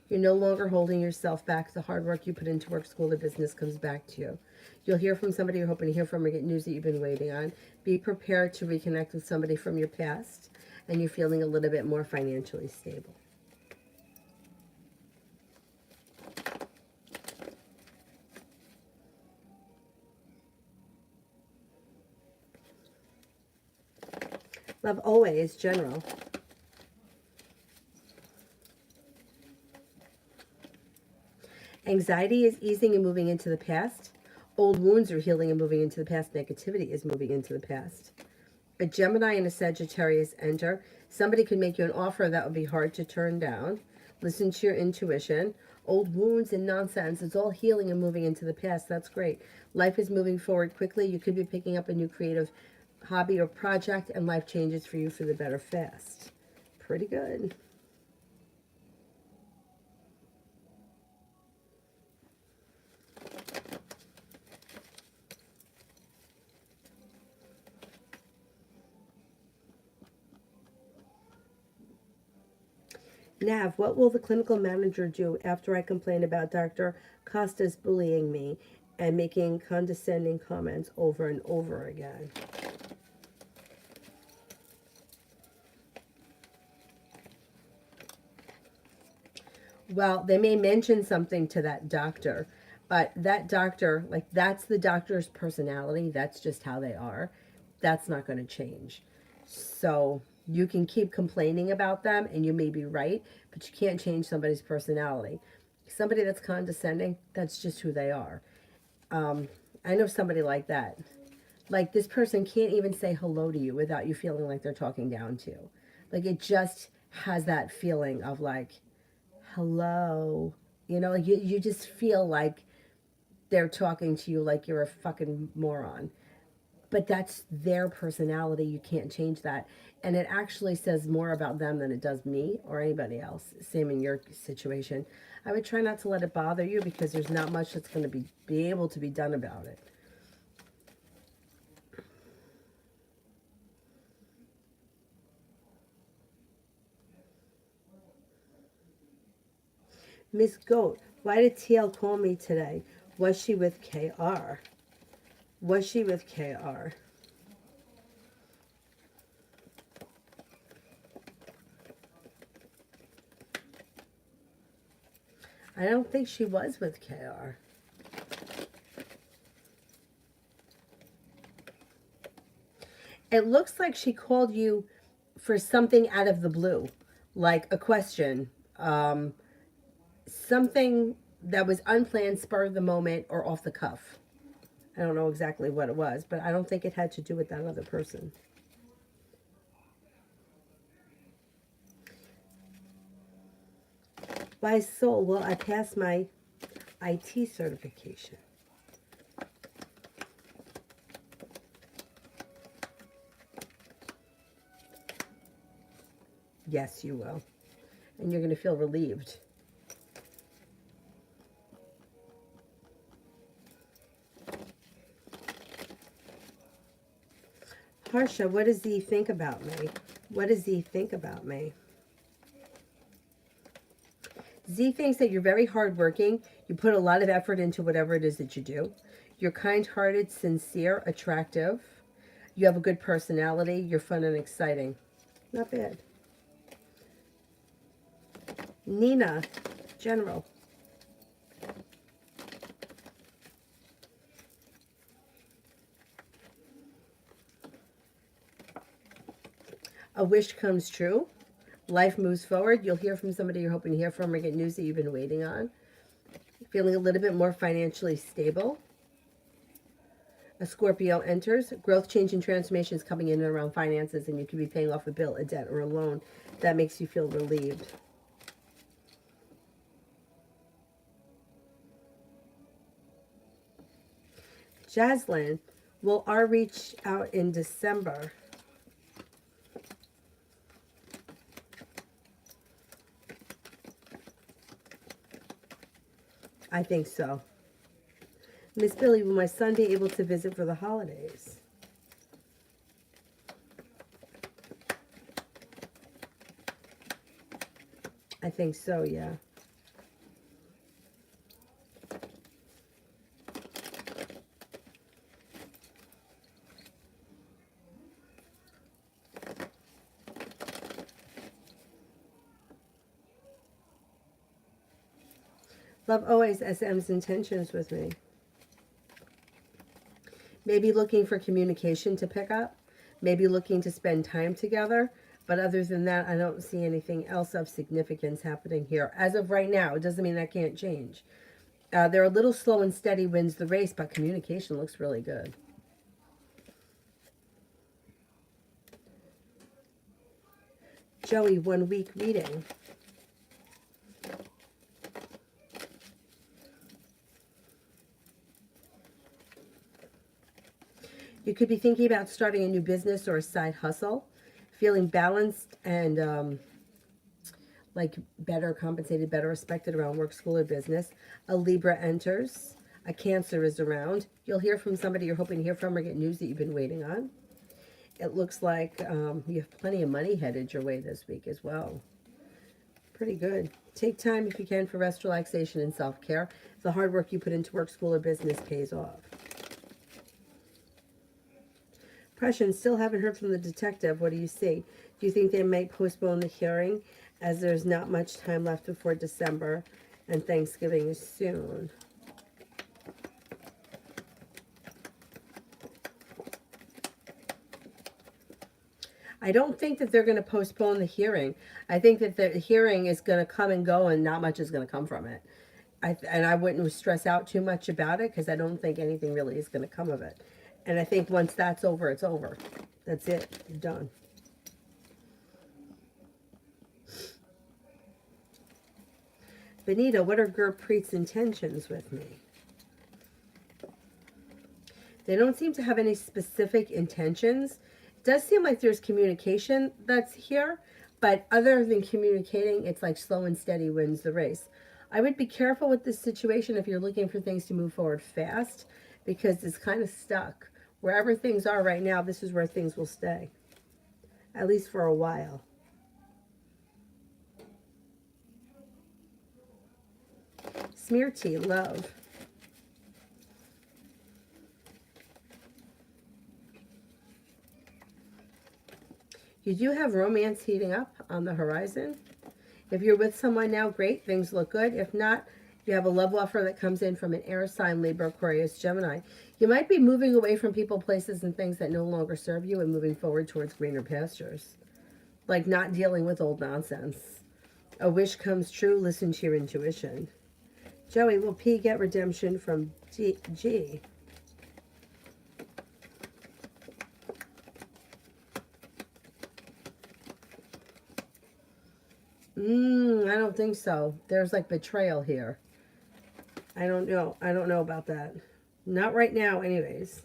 [SPEAKER 1] You're no longer holding yourself back. The hard work you put into work, school, or business comes back to you. You'll hear from somebody you're hoping to hear from or get news that you've been waiting on. Be prepared to reconnect with somebody from your past, and you're feeling a little bit more financially stable. Love always, general. Anxiety is easing and moving into the past. Old wounds are healing and moving into the past. Negativity is moving into the past. A Gemini and a Sagittarius enter. Somebody could make you an offer that would be hard to turn down. Listen to your intuition. Old wounds and nonsense. It's all healing and moving into the past. That's great. Life is moving forward quickly. You could be picking up a new creative hobby or project, and life changes for you for the better fast. Pretty good. Nav, what will the clinical manager do after I complain about Dr. Costa's bullying me and making condescending comments over and over again? Well, they may mention something to that doctor, but that doctor, like, that's the doctor's personality. That's just how they are. That's not going to change. So you can keep complaining about them, and you may be right, but you can't change somebody's personality. Somebody that's condescending, that's just who they are. I know somebody like that. Like, this person can't even say hello to you without you feeling like they're talking down to you. Like, it just has that feeling of like, hello. You know, like you just feel like they're talking to you like you're a fucking moron. But that's their personality. You can't change that. And it actually says more about them than it does me or anybody else. Same in your situation. I would try not to let it bother you because there's not much that's going to be able to be done about it. Miss Goat, why did TL call me today? Was she with KR? Was she with KR? I don't think she was with KR. It looks like she called you for something out of the blue, like a question, something that was unplanned, spur of the moment, or off the cuff. I don't know exactly what it was, but I don't think it had to do with that other person. Why soul? Well, I passed my IT certification. Yes, you will. And you're going to feel relieved. Harsha, what does he think about me? What does he think about me? Z thinks that you're very hardworking. You put a lot of effort into whatever it is that you do. You're kind-hearted, sincere, attractive. You have a good personality. You're fun and exciting. Not bad. Nina, general. A wish comes true. Life moves forward. You'll hear from somebody you're hoping to hear from or get news that you've been waiting on. Feeling a little bit more financially stable. A Scorpio enters. Growth, change, and transformation is coming in and around finances, and you could be paying off a bill, a debt, or a loan. That makes you feel relieved. Jaslyn, will our reach out in December? I think so. Miss Billy, will my son be able to visit for the holidays? I think so, yeah. Love always SM's intentions with me. Maybe looking for communication to pick up. Maybe looking to spend time together. But other than that, I don't see anything else of significance happening here. As of right now, it doesn't mean that can't change. They're a little slow and steady wins the race, but communication looks really good. Joey, 1 week reading. You could be thinking about starting a new business or a side hustle, feeling balanced and like better compensated, better respected around work, school, or business. A Libra enters. A Cancer is around. You'll hear from somebody you're hoping to hear from or get news that you've been waiting on. It looks like you have plenty of money headed your way this week as well. Pretty good. Take time if you can for rest, relaxation, and self-care. The hard work you put into work, school, or business pays off. Prussian, still haven't heard from the detective. What do you see? Do you think they might postpone the hearing as there's not much time left before December and Thanksgiving is soon? I don't think that they're going to postpone the hearing. I think that the hearing is going to come and go and not much is going to come from it. And I wouldn't stress out too much about it because I don't think anything really is going to come of it. And I think once that's over, it's over. That's it. You're done. Benita, what are Gurpreet's intentions with me? They don't seem to have any specific intentions. It does seem like there's communication that's here, but other than communicating, it's like slow and steady wins the race. I would be careful with this situation if you're looking for things to move forward fast, because it's kind of stuck. Wherever things are right now, this is where things will stay, at least for a while. Smear tea, love. You do have romance heating up on the horizon. If you're with someone now, great, things look good. If not, you have a love offer that comes in from an air sign, Libra, Aquarius, Gemini. You might be moving away from people, places, and things that no longer serve you and moving forward towards greener pastures. Like not dealing with old nonsense. A wish comes true, listen to your intuition. Joey, will P get redemption from G? I don't think so. There's like betrayal here. I don't know. I don't know about that. Not right now, anyways.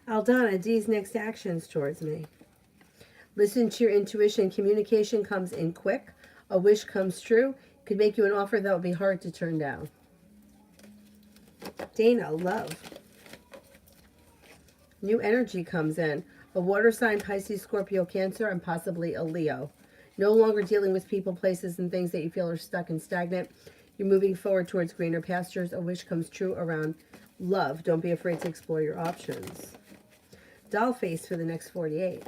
[SPEAKER 1] Aldana, D's next actions towards me. Listen to your intuition. Communication comes in quick. A wish comes true. Could make you an offer that would be hard to turn down. Dana, love. New energy comes in. A water sign, Pisces, Scorpio, Cancer, and possibly a Leo. No longer dealing with people, places, and things that you feel are stuck and stagnant. You're moving forward towards greener pastures. A wish comes true around love. Don't be afraid to explore your options. Doll face for the next 48.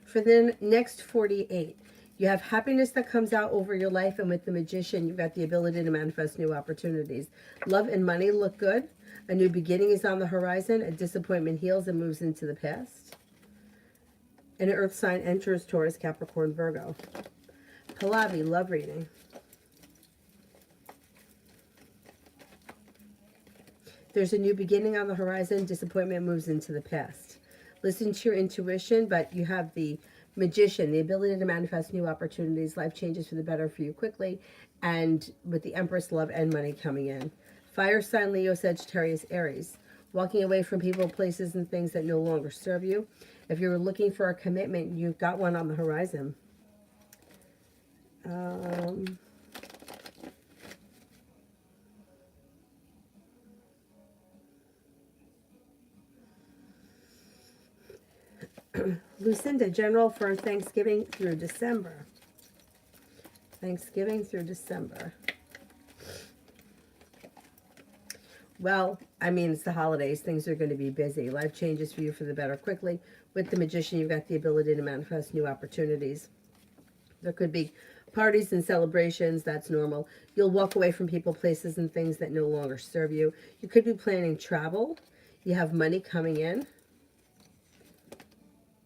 [SPEAKER 1] For the next 48, you have happiness that comes out over your life, and with the Magician, you've got the ability to manifest new opportunities. Love and money look good. A new beginning is on the horizon. A disappointment heals and moves into the past. An earth sign enters Taurus, Capricorn, Virgo. Pallavi, love reading. There's a new beginning on the horizon. Disappointment moves into the past. Listen to your intuition, but you have the Magician, the ability to manifest new opportunities. Life changes for the better for you quickly. And with the Empress, love and money coming in. Fire sign, Leo, Sagittarius, Aries. Walking away from people, places, and things that no longer serve you. If you're looking for a commitment, you've got one on the horizon. Lucinda, general for Thanksgiving through December. Thanksgiving through December. Well, I mean, it's the holidays. Things are going to be busy. Life changes for you for the better quickly. With the Magician, you've got the ability to manifest new opportunities. There could be parties and celebrations. That's normal. You'll walk away from people, places, and things that no longer serve you. You could be planning travel. You have money coming in.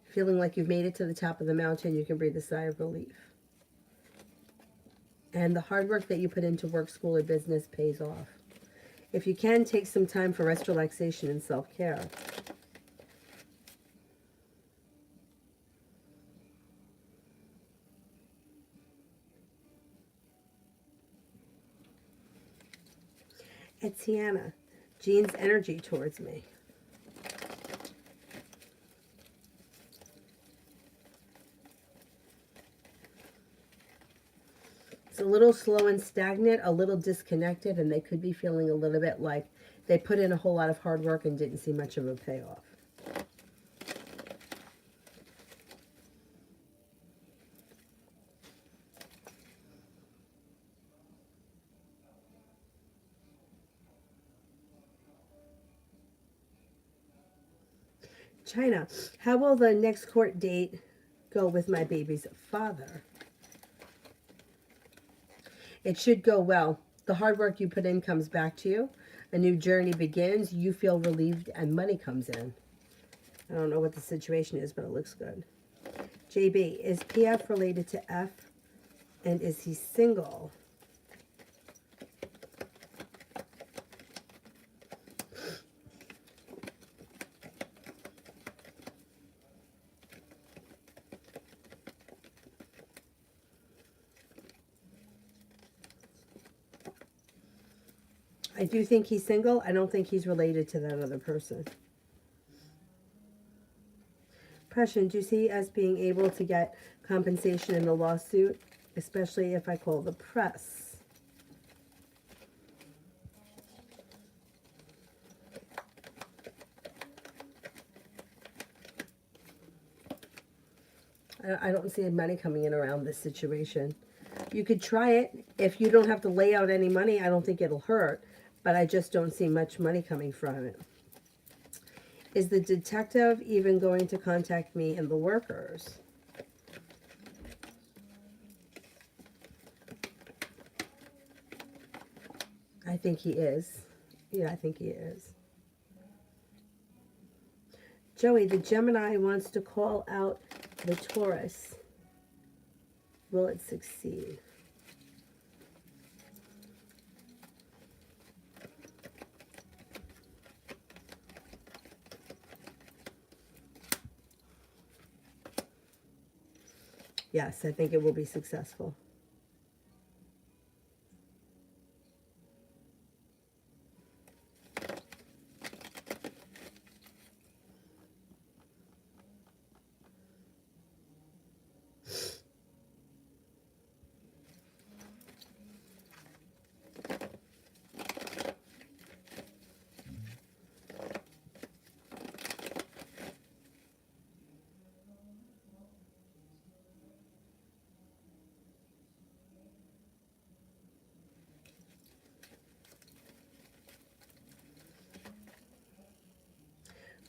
[SPEAKER 1] Feeling like you've made it to the top of the mountain, you can breathe a sigh of relief. And the hard work that you put into work, school, or business pays off. If you can, take some time for rest, relaxation, and self-care. Etiana, Jean's energy towards me. It's a little slow and stagnant, a little disconnected, and they could be feeling a little bit like they put in a whole lot of hard work and didn't see much of a payoff. China, how will the next court date go with my baby's father? It should go well. The hard work you put in comes back to you. A new journey begins. You feel relieved and money comes in. I don't know what the situation is, but it looks good. JB, is PF related to F? And is he single? I do think he's single. I don't think he's related to that other person. Pression, do you see us being able to get compensation in the lawsuit, especially if I call the press? I don't see money coming in around this situation. You could try it. If you don't have to lay out any money, I don't think it'll hurt. But I just don't see much money coming from it. Is the detective even going to contact me and the workers? I think he is. Yeah, I think he is. Joey, the Gemini wants to call out the Taurus. Will it succeed? Yes, I think it will be successful.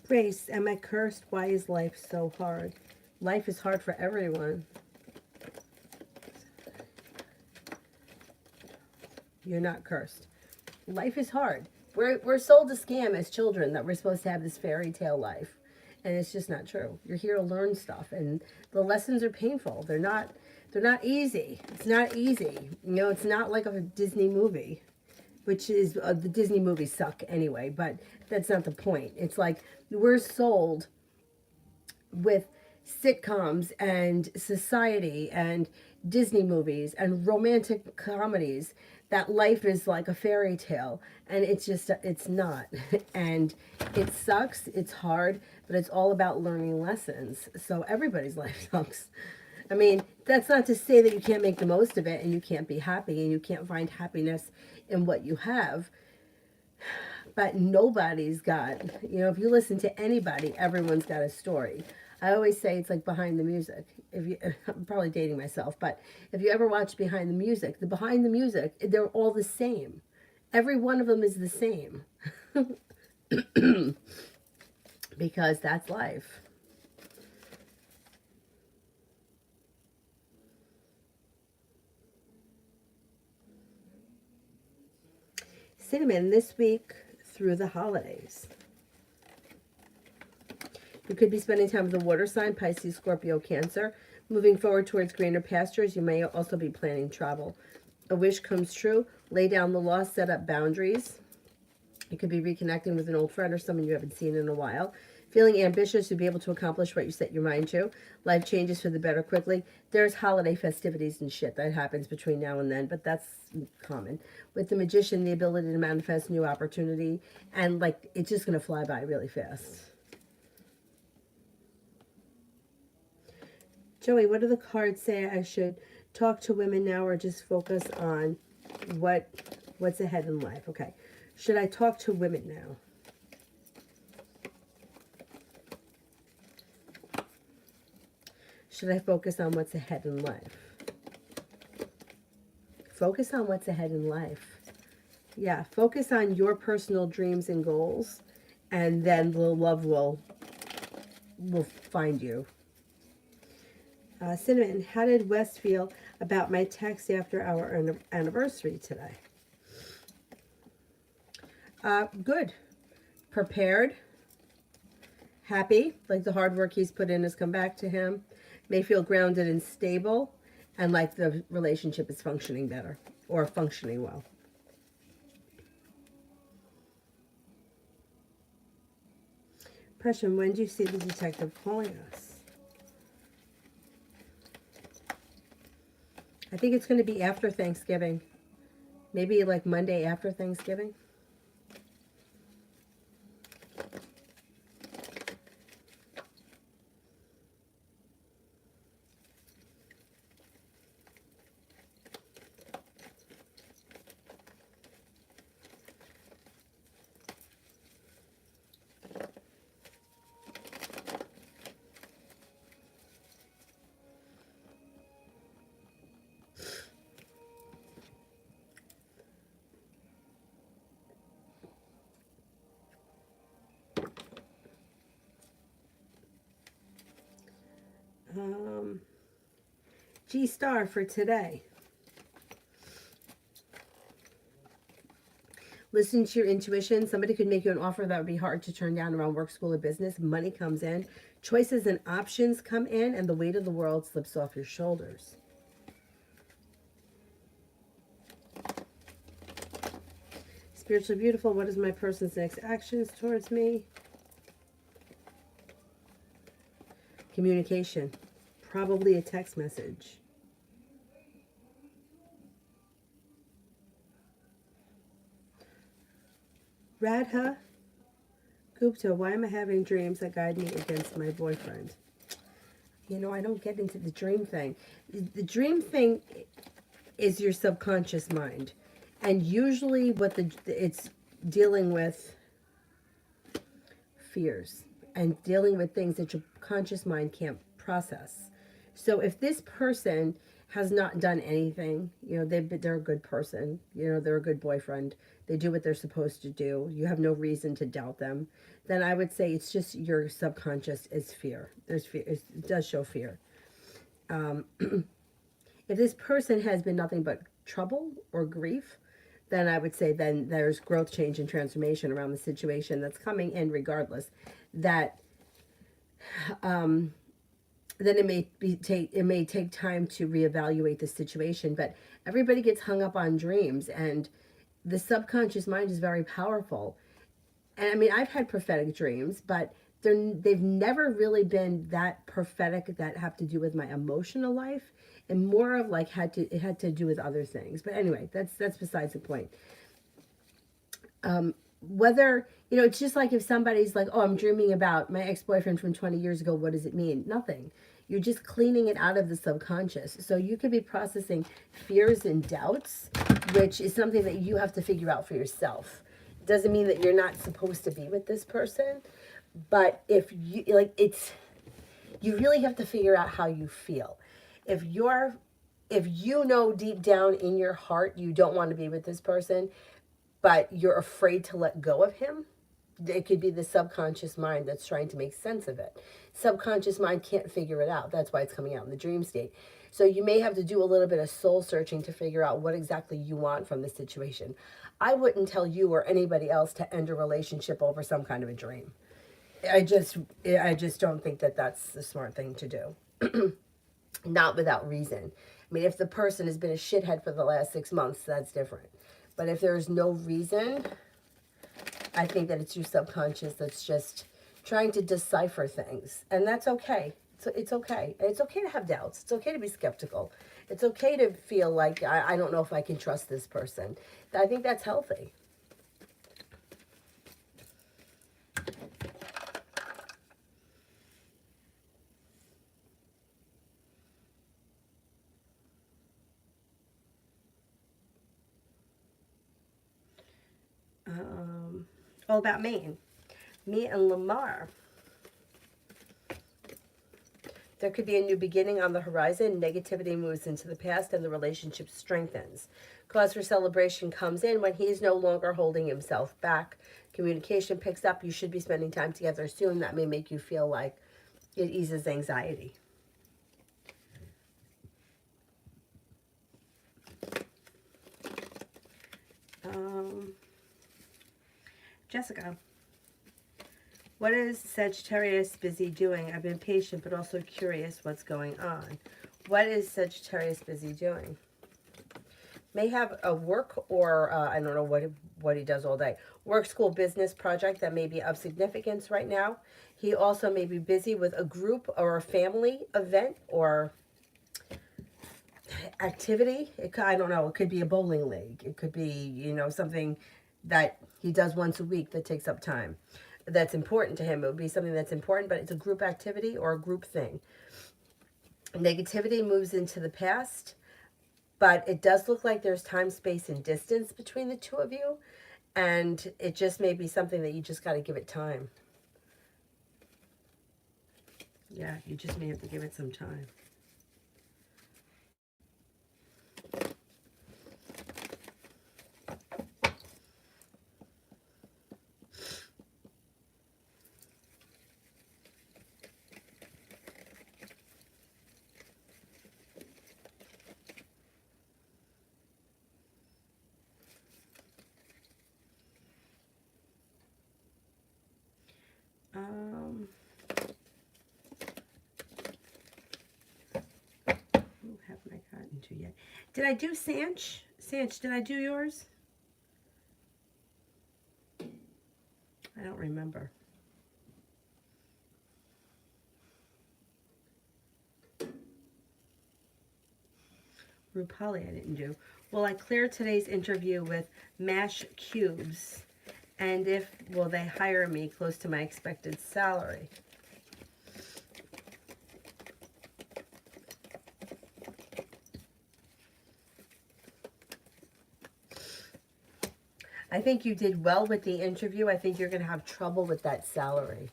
[SPEAKER 1] Grace, am I cursed? Why is life so hard? Life is hard for everyone. You're not cursed. Life is hard. We're sold a scam as children that we're supposed to have this fairy tale life. And it's just not true. You're here to learn stuff, and the lessons are painful. They're not easy. It's not easy. You know, it's not like a Disney movie, which is the Disney movies suck anyway, but that's not the point. It's like we're sold with sitcoms and society and Disney movies and romantic comedies that life is like a fairy tale, and it's not. And it sucks, it's hard, but it's all about learning lessons. So everybody's life sucks. I mean, that's not to say that you can't make the most of it and you can't be happy and you can't find happiness in what you have. But nobody's got, you know, if you listen to anybody, everyone's got a story. I always say it's like behind the music. If you, I'm probably dating myself, but if you ever watch behind the music, they're all the same. Every one of them is the same. Because that's life. Cinnamon, this week through the holidays. You could be spending time with the water sign, Pisces, Scorpio, Cancer. Moving forward towards greener pastures, you may also be planning travel. A wish comes true. Lay down the law, set up boundaries. You could be reconnecting with an old friend or someone you haven't seen in a while. Feeling ambitious to be able to accomplish what you set your mind to. Life changes for the better quickly. There's holiday festivities and shit that happens between now and then, but that's common. With the Magician, the ability to manifest new opportunity, and like it's just going to fly by really fast. Joey, what do the cards say? I should talk to women now or just focus on what's ahead in life? Okay. Should I talk to women now? Should I focus on what's ahead in life? Focus on what's ahead in life. Yeah, focus on your personal dreams and goals, and then the love will find you. Cinnamon, how did West feel about my text after our anniversary today? Good. Prepared. Happy. Like the hard work he's put in has come back to him. May feel grounded and stable. And like the relationship is functioning better. Or functioning well. Impression, when do you see the detective calling us? I think it's going to be after Thanksgiving. Maybe like Monday after Thanksgiving. G-star for today. Listen to your intuition. Somebody could make you an offer that would be hard to turn down around work, school, or business. Money comes in. Choices and options come in, and the weight of the world slips off your shoulders. Spiritually beautiful. What is my person's next actions towards me? Communication. probably a text message. Radha Gupta, why am I having dreams that guide me against my boyfriend? You know, I don't get into the dream thing. The dream thing is your subconscious mind. And usually what it's dealing with fears and dealing with things that your conscious mind can't process. So if this person has not done anything, you know, they're a good person, you know, they're a good boyfriend, they do what they're supposed to do, you have no reason to doubt them, then I would say it's just your subconscious is fear. There's fear. It does show fear. If this person has been nothing but trouble or grief, then I would say then there's growth, change, and transformation around the situation that's coming in regardless. That then it may take time to reevaluate the situation, but everybody gets hung up on dreams, and the subconscious mind is very powerful. And I mean, I've had prophetic dreams, but they've never really been that prophetic that have to do with my emotional life, and more of like it had to do with other things. But anyway, that's besides the point. Whether, you know, it's just like if somebody's like, oh, I'm dreaming about my ex-boyfriend from 20 years ago, what does it mean? Nothing. You're just cleaning it out of the subconscious. So you could be processing fears and doubts, which is something that you have to figure out for yourself. It doesn't mean that you're not supposed to be with this person, but if you like, you really have to figure out how you feel. If you know deep down in your heart you don't want to be with this person, but you're afraid to let go of him, it could be the subconscious mind that's trying to make sense of it. Subconscious mind can't figure it out. That's why it's coming out in the dream state. So you may have to do a little bit of soul searching to figure out what exactly you want from the situation. I wouldn't tell you or anybody else to end a relationship over some kind of a dream. I just don't think that that's the smart thing to do. Not without reason. I mean, if the person has been a shithead for the last 6 months, that's different. But if there's no reason, I think that it's your subconscious that's just trying to decipher things. And that's okay. It's okay. And it's okay to have doubts. It's okay to be skeptical. It's okay to feel like, I don't know if I can trust this person. I think that's healthy. All about Maine. Me and Lamar. There could be a new beginning on the horizon. Negativity moves into the past and the relationship strengthens. Cause for celebration comes in when he's no longer holding himself back. Communication picks up. You should be spending time together soon. That may make you feel like it eases anxiety. Jessica. What is Sagittarius busy doing? I've been patient, but also curious what's going on. What is Sagittarius busy doing? May have a work or, I don't know what he does all day. Work, school, business project that may be of significance right now. He also may be busy with a group or a family event or activity. I don't know. It could be a bowling league. It could be, you know, something that he does once a week that takes up time. That's important to him. It would be something that's important, but it's a group activity or a group thing. Negativity moves into the past, but it does look like there's time, space, and distance between the two of you, and it just may be something that you just got to give it time. Yeah, you just may have to give it some time. Who haven't I gotten to yet? Did I do Sanch? Sanch, did I do yours? I don't remember. Rupali I didn't do. Will I clear today's interview with Mash Cubes? And if, will they hire me close to my expected salary? I think you did well with the interview. I think you're going to have trouble with that salary.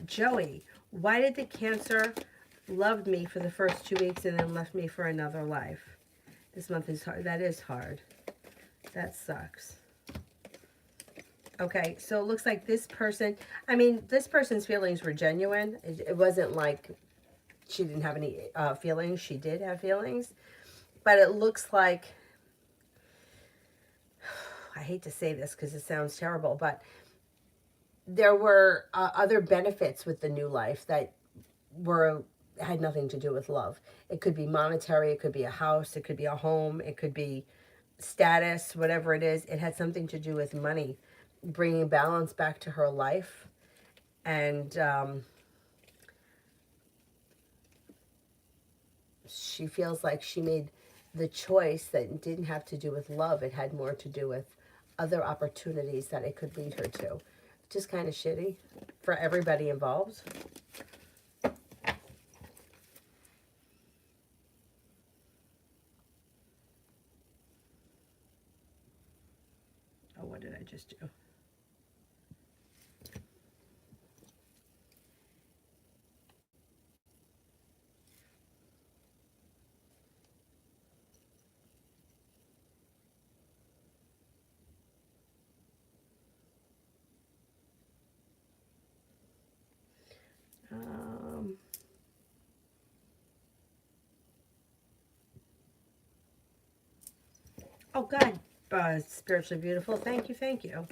[SPEAKER 1] Joey, why did the Cancer love me for the first 2 weeks and then left me for another life? This month is hard. That is hard. That sucks. Okay, so it looks like this person, I mean, this person's feelings were genuine. It wasn't like she didn't have any feelings. She did have feelings. But it looks like, I hate to say this because it sounds terrible, but there were other benefits with the new life that had nothing to do with love. It could be monetary, it could be a house, it could be a home, it could be status, whatever it is. It had something to do with money, bringing balance back to her life. And she feels like she made the choice that didn't have to do with love. It had more to do with other opportunities that it could lead her to. Just kind of shitty for everybody involved. Oh, what did I just do? Oh, God. Spiritually beautiful. Thank you, thank you.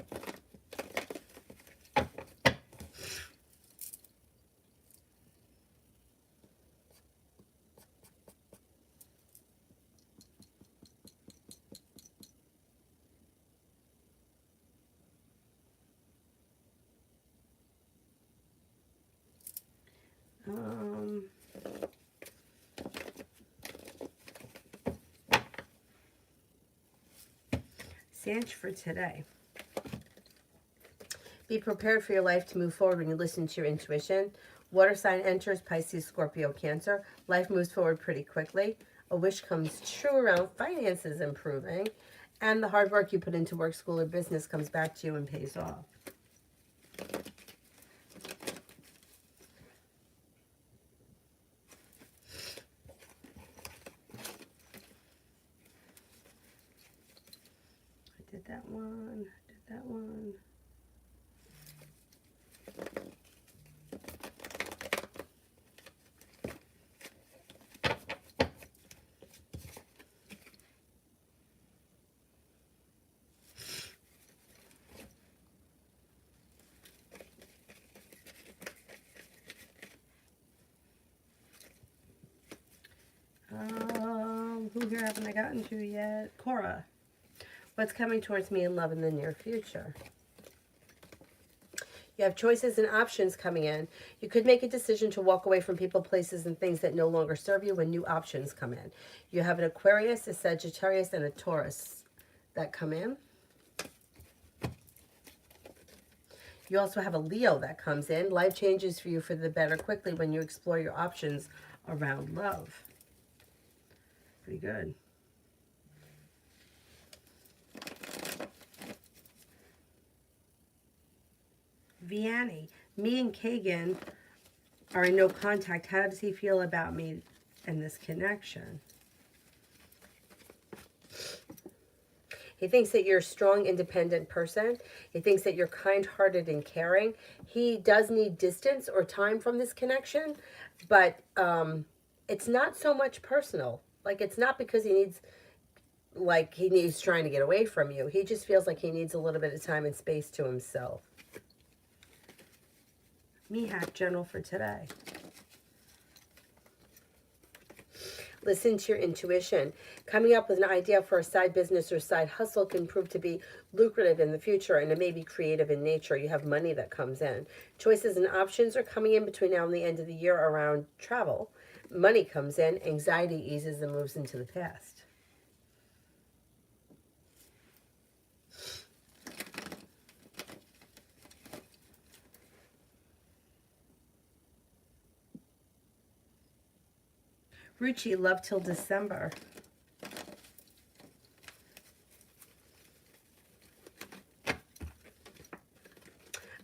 [SPEAKER 1] Sanch for today. Be prepared for your life to move forward when you listen to your intuition. Water sign enters, Pisces, Scorpio, Cancer. Life moves forward pretty quickly. A wish comes true around finances improving. And the hard work you put into work, school, or business comes back to you and pays off. I did that one. I did that one. Who here haven't I gotten to yet? Cora. What's coming towards me in love in the near future? You have choices and options coming in. You could make a decision to walk away from people, places, and things that no longer serve you when new options come in. You have an Aquarius, a Sagittarius, and a Taurus that come in. You also have a Leo that comes in. Life changes for you for the better quickly when you explore your options around love. Pretty good. Vianney, me and Kagan are in no contact. How does he feel about me and this connection? He thinks that you're a strong, independent person. He thinks that you're kind-hearted and caring. He does need distance or time from this connection, but it's not so much personal. Like, it's not because he needs, like, he's trying to get away from you. He just feels like he needs a little bit of time and space to himself. Mihak, general for today. Listen to your intuition. Coming up with an idea for a side business or side hustle can prove to be lucrative in the future, and it may be creative in nature. You have money that comes in. Choices and options are coming in between now and the end of the year around travel. Money comes in. Anxiety eases and moves into the past. Ruchi, love till December.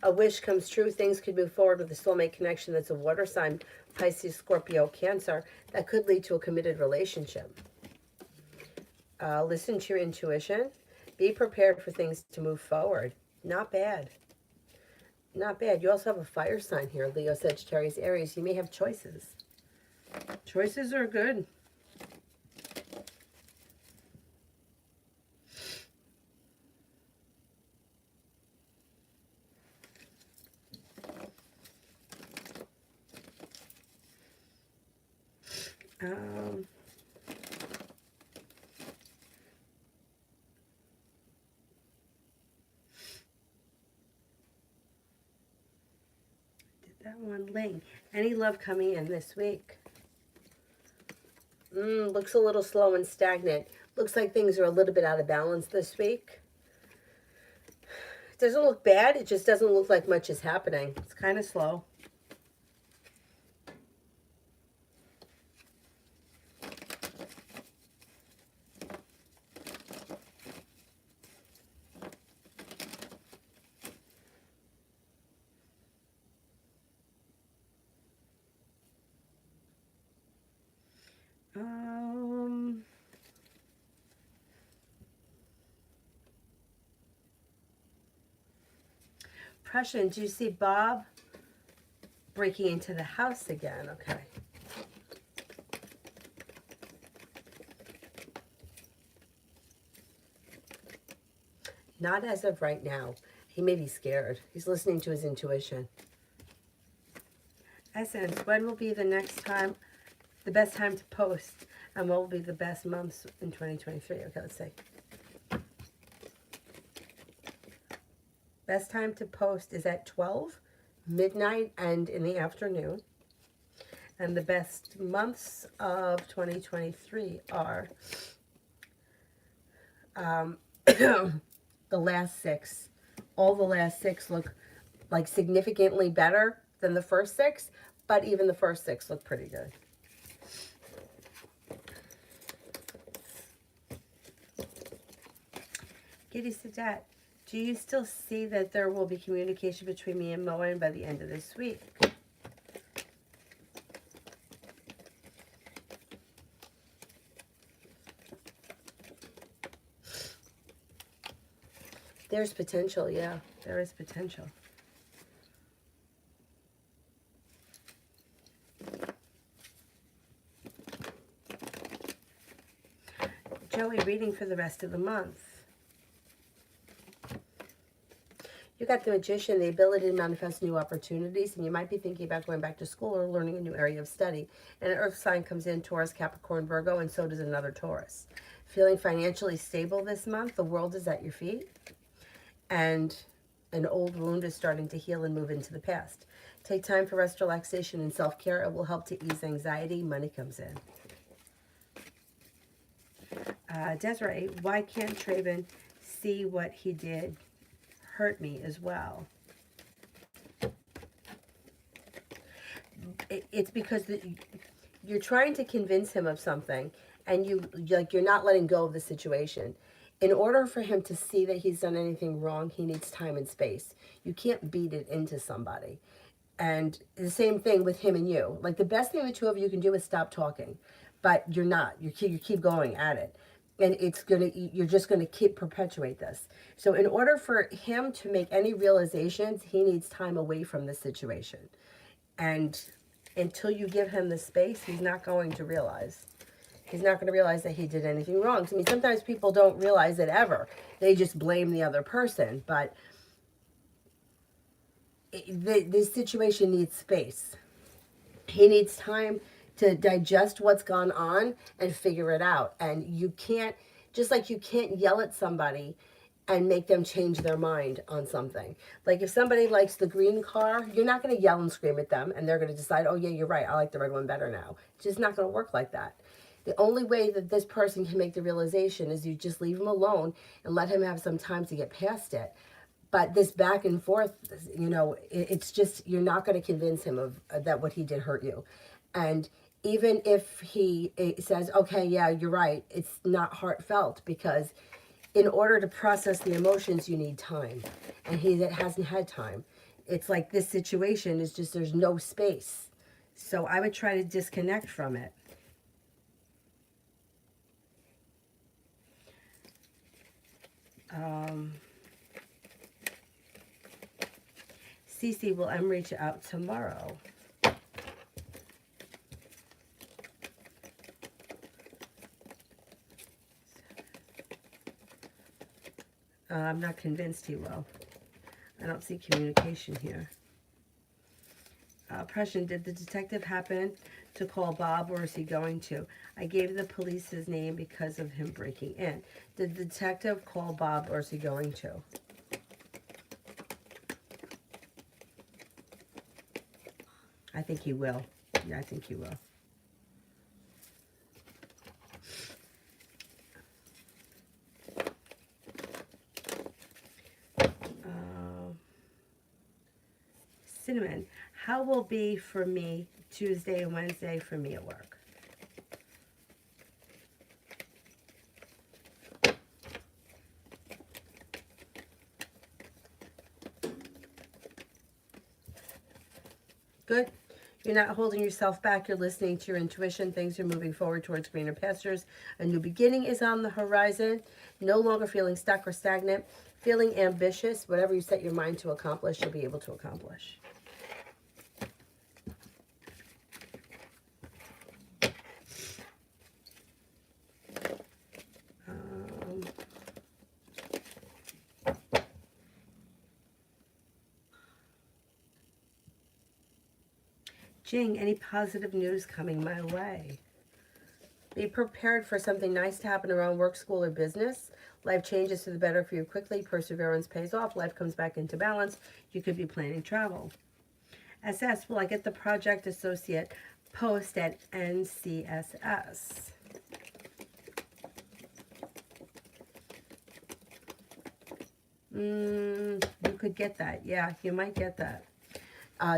[SPEAKER 1] A wish comes true. Things could move forward with a soulmate connection that's a water sign, Pisces, Scorpio, Cancer. That could lead to a committed relationship. Listen to your intuition. Be prepared for things to move forward. Not bad. Not bad. You also have a fire sign here, Leo, Sagittarius, Aries. You may have choices. Choices are good. Did that one Ling. Any love coming in this week? Looks a little slow and stagnant. Looks like things are a little bit out of balance this week. It doesn't look bad. It just doesn't look like much is happening. It's kind of slow. Prussian, do you see Bob breaking into the house again? Okay. Not as of right now. He may be scared. He's listening to his intuition. Essence, when will be the next time, the best time to post? And what will be the best months in 2023? Okay, let's see. Best time to post is at 12, midnight, and in the afternoon. And the best months of 2023 are the last 6. All the last 6 look like significantly better than the first 6, but even the first 6 look pretty good. Kitty Sadat, do you still see that there will be communication between me and Moen by the end of this week? There's potential, yeah. There is potential. Joey, reading for the rest of the month. You got the Magician, the ability to manifest new opportunities, and you might be thinking about going back to school or learning a new area of study. And an Earth sign comes in, Taurus, Capricorn, Virgo, and so does another Taurus. Feeling financially stable this month. The world is at your feet. And an old wound is starting to heal and move into the past. Take time for rest, relaxation, and self-care. It will help to ease anxiety. Money comes in. Desiree, why can't Traven see what he did hurt me as well? It's because you're trying to convince him of something, and you're not letting go of the situation. In order for him to see that he's done anything wrong, he needs time and space. You can't beat it into somebody. And the same thing with him and you. Like, the best thing the two of you can do is stop talking, but you're not. You keep going at it. And you're just gonna keep perpetuate this. So in order for him to make any realizations, he needs time away from this situation. And until you give him the space, he's not going to realize. He's not going to realize that he did anything wrong. I mean, sometimes people don't realize it ever. They just blame the other person. But this situation needs space. He needs time to digest what's gone on and figure it out. And you can't, just like you can't yell at somebody and make them change their mind on something. Like if somebody likes the green car, you're not going to yell and scream at them and they're going to decide, oh yeah, you're right, I like the red one better now. It's just not going to work like that. The only way that this person can make the realization is you just leave him alone and let him have some time to get past it. But this back and forth, you know, it's just, you're not going to convince him of that what he did hurt you. And even if he says, okay, yeah, you're right, it's not heartfelt, because in order to process the emotions, you need time. And he that hasn't had time. It's like this situation is just, there's no space. So I would try to disconnect from it. Cece, will M reach out tomorrow? I'm not convinced he will. I don't see communication here. Pression, did the detective happen to call Bob, or is he going to? I gave the police his name because of him breaking in. Did the detective call Bob, or is he going to? I think he will. Yeah, I think he will. Cinnamon, how will be for me Tuesday and Wednesday for me at work? Good. You're not holding yourself back. You're listening to your intuition. Things are moving forward towards greener pastures. A new beginning is on the horizon. No longer feeling stuck or stagnant. Feeling ambitious. Whatever you set your mind to accomplish, you'll be able to accomplish. Jing, any positive news coming my way? Be prepared for something nice to happen around work, school, or business. Life changes to the better for you quickly. Perseverance pays off. Life comes back into balance. You could be planning travel. SS, will I get the project associate post at NCSS? You could get that. Yeah, you might get that.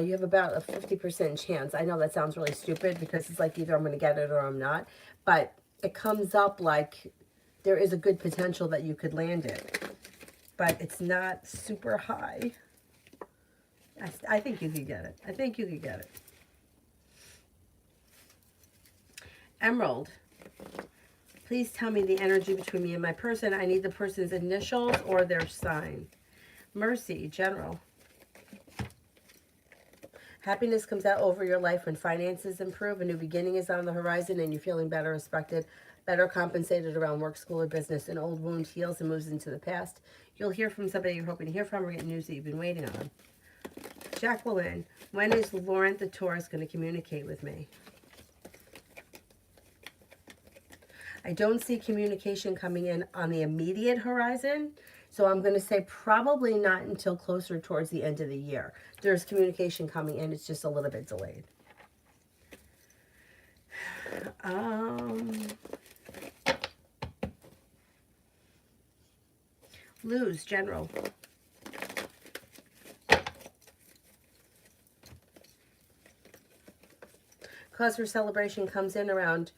[SPEAKER 1] You have about a 50% chance. I know that sounds really stupid because it's like either I'm going to get it or I'm not. But it comes up like there is a good potential that you could land it. But it's not super high. I think you could get it. I think you could get it. Emerald, please tell me the energy between me and my person. I need the person's initials or their sign. Mercy, general. Happiness comes out over your life when finances improve. A new beginning is on the horizon and you're feeling better respected, better compensated around work, school, or business. An old wound heals and moves into the past. You'll hear from somebody you're hoping to hear from or get news that you've been waiting on. Jacqueline, when is Laurent the Taurus going to communicate with me? I don't see communication coming in on the immediate horizon. So I'm going to say probably not until closer towards the end of the year. There's communication coming in. It's just a little bit delayed. Lose, general. Cause for celebration comes in around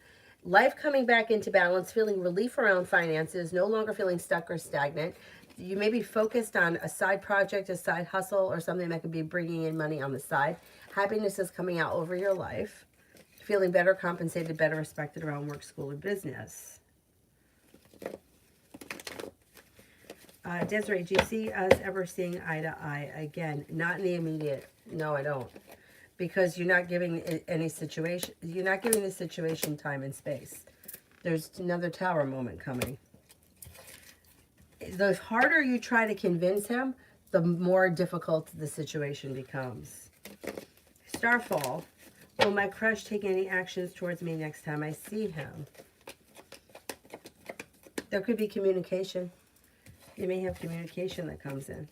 [SPEAKER 1] life coming back into balance, feeling relief around finances, no longer feeling stuck or stagnant. You may be focused on a side project, a side hustle, or something that could be bringing in money on the side. Happiness is coming out over your life. Feeling better compensated, better respected around work, school, or business. Desiree, do you see us ever seeing eye to eye again? Not in the immediate. No, I don't. Because you're not giving any situation. You're not giving the situation time and space. There's another tower moment coming. The harder you try to convince him, the more difficult the situation becomes. Starfall, Will my crush take any actions towards me next time I see him? There could be communication. You may have communication that comes in.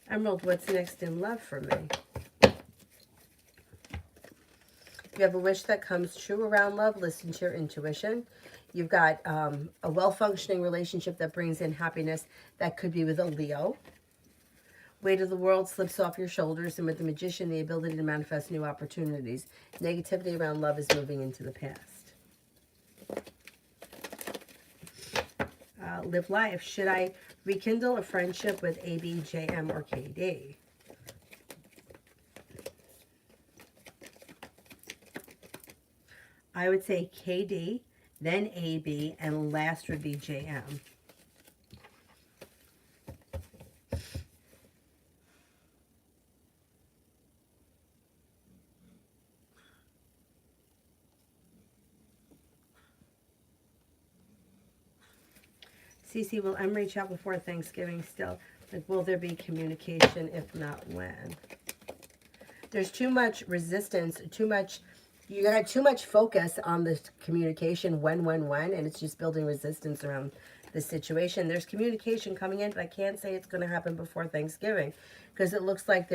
[SPEAKER 1] Emerald, what's next in love for me? You have a wish that comes true around love. Listen to your intuition. You've got a well-functioning relationship that brings in happiness. That could be with a Leo. Weight of the world slips off your shoulders, and with the Magician, the ability to manifest new opportunities. Negativity around love is moving into the past. Live life. Should I rekindle a friendship with AB, JM, or KD? I would say KD, then AB, and last would be JM. Cece, will M reach out before Thanksgiving still? Like, will there be communication? If not, when? There's too much resistance, you got too much focus on the communication, when, and it's just building resistance around the situation. There's communication coming in, but I can't say it's going to happen before Thanksgiving because it looks like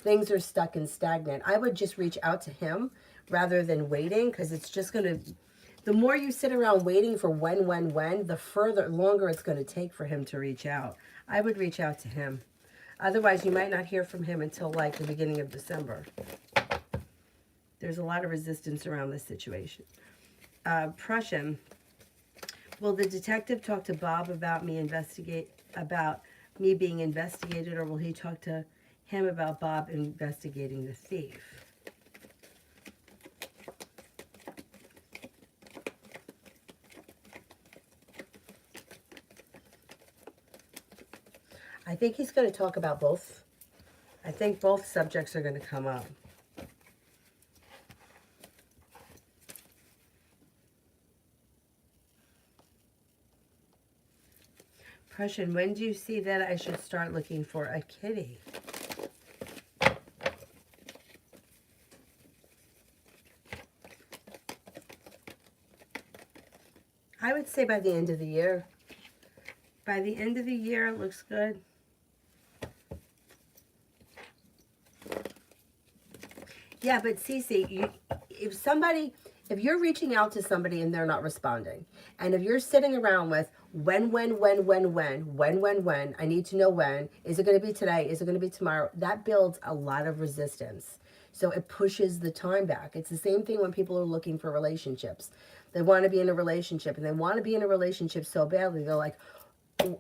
[SPEAKER 1] things are stuck and stagnant. I would just reach out to him rather than waiting, because it's just going to, the more you sit around waiting for when, the longer it's going to take for him to reach out. I would reach out to him. Otherwise, you might not hear from him until like the beginning of December. There's a lot of resistance around this situation. Prussian. Will the detective talk to Bob about me being investigated, or will he talk to him about Bob investigating the thief? I think he's going to talk about both. I think both subjects are going to come up. Prussian, when do you see that I should start looking for a kitty? I would say by the end of the year. By the end of the year, it looks good. Yeah, but Cece, if you're reaching out to somebody and they're not responding, and if you're sitting around with when, I need to know when, is it going to be today, is it going to be tomorrow, that builds a lot of resistance. So it pushes the time back. It's the same thing when people are looking for relationships. They want to be in a relationship, and they want to be in a relationship so badly. They're like,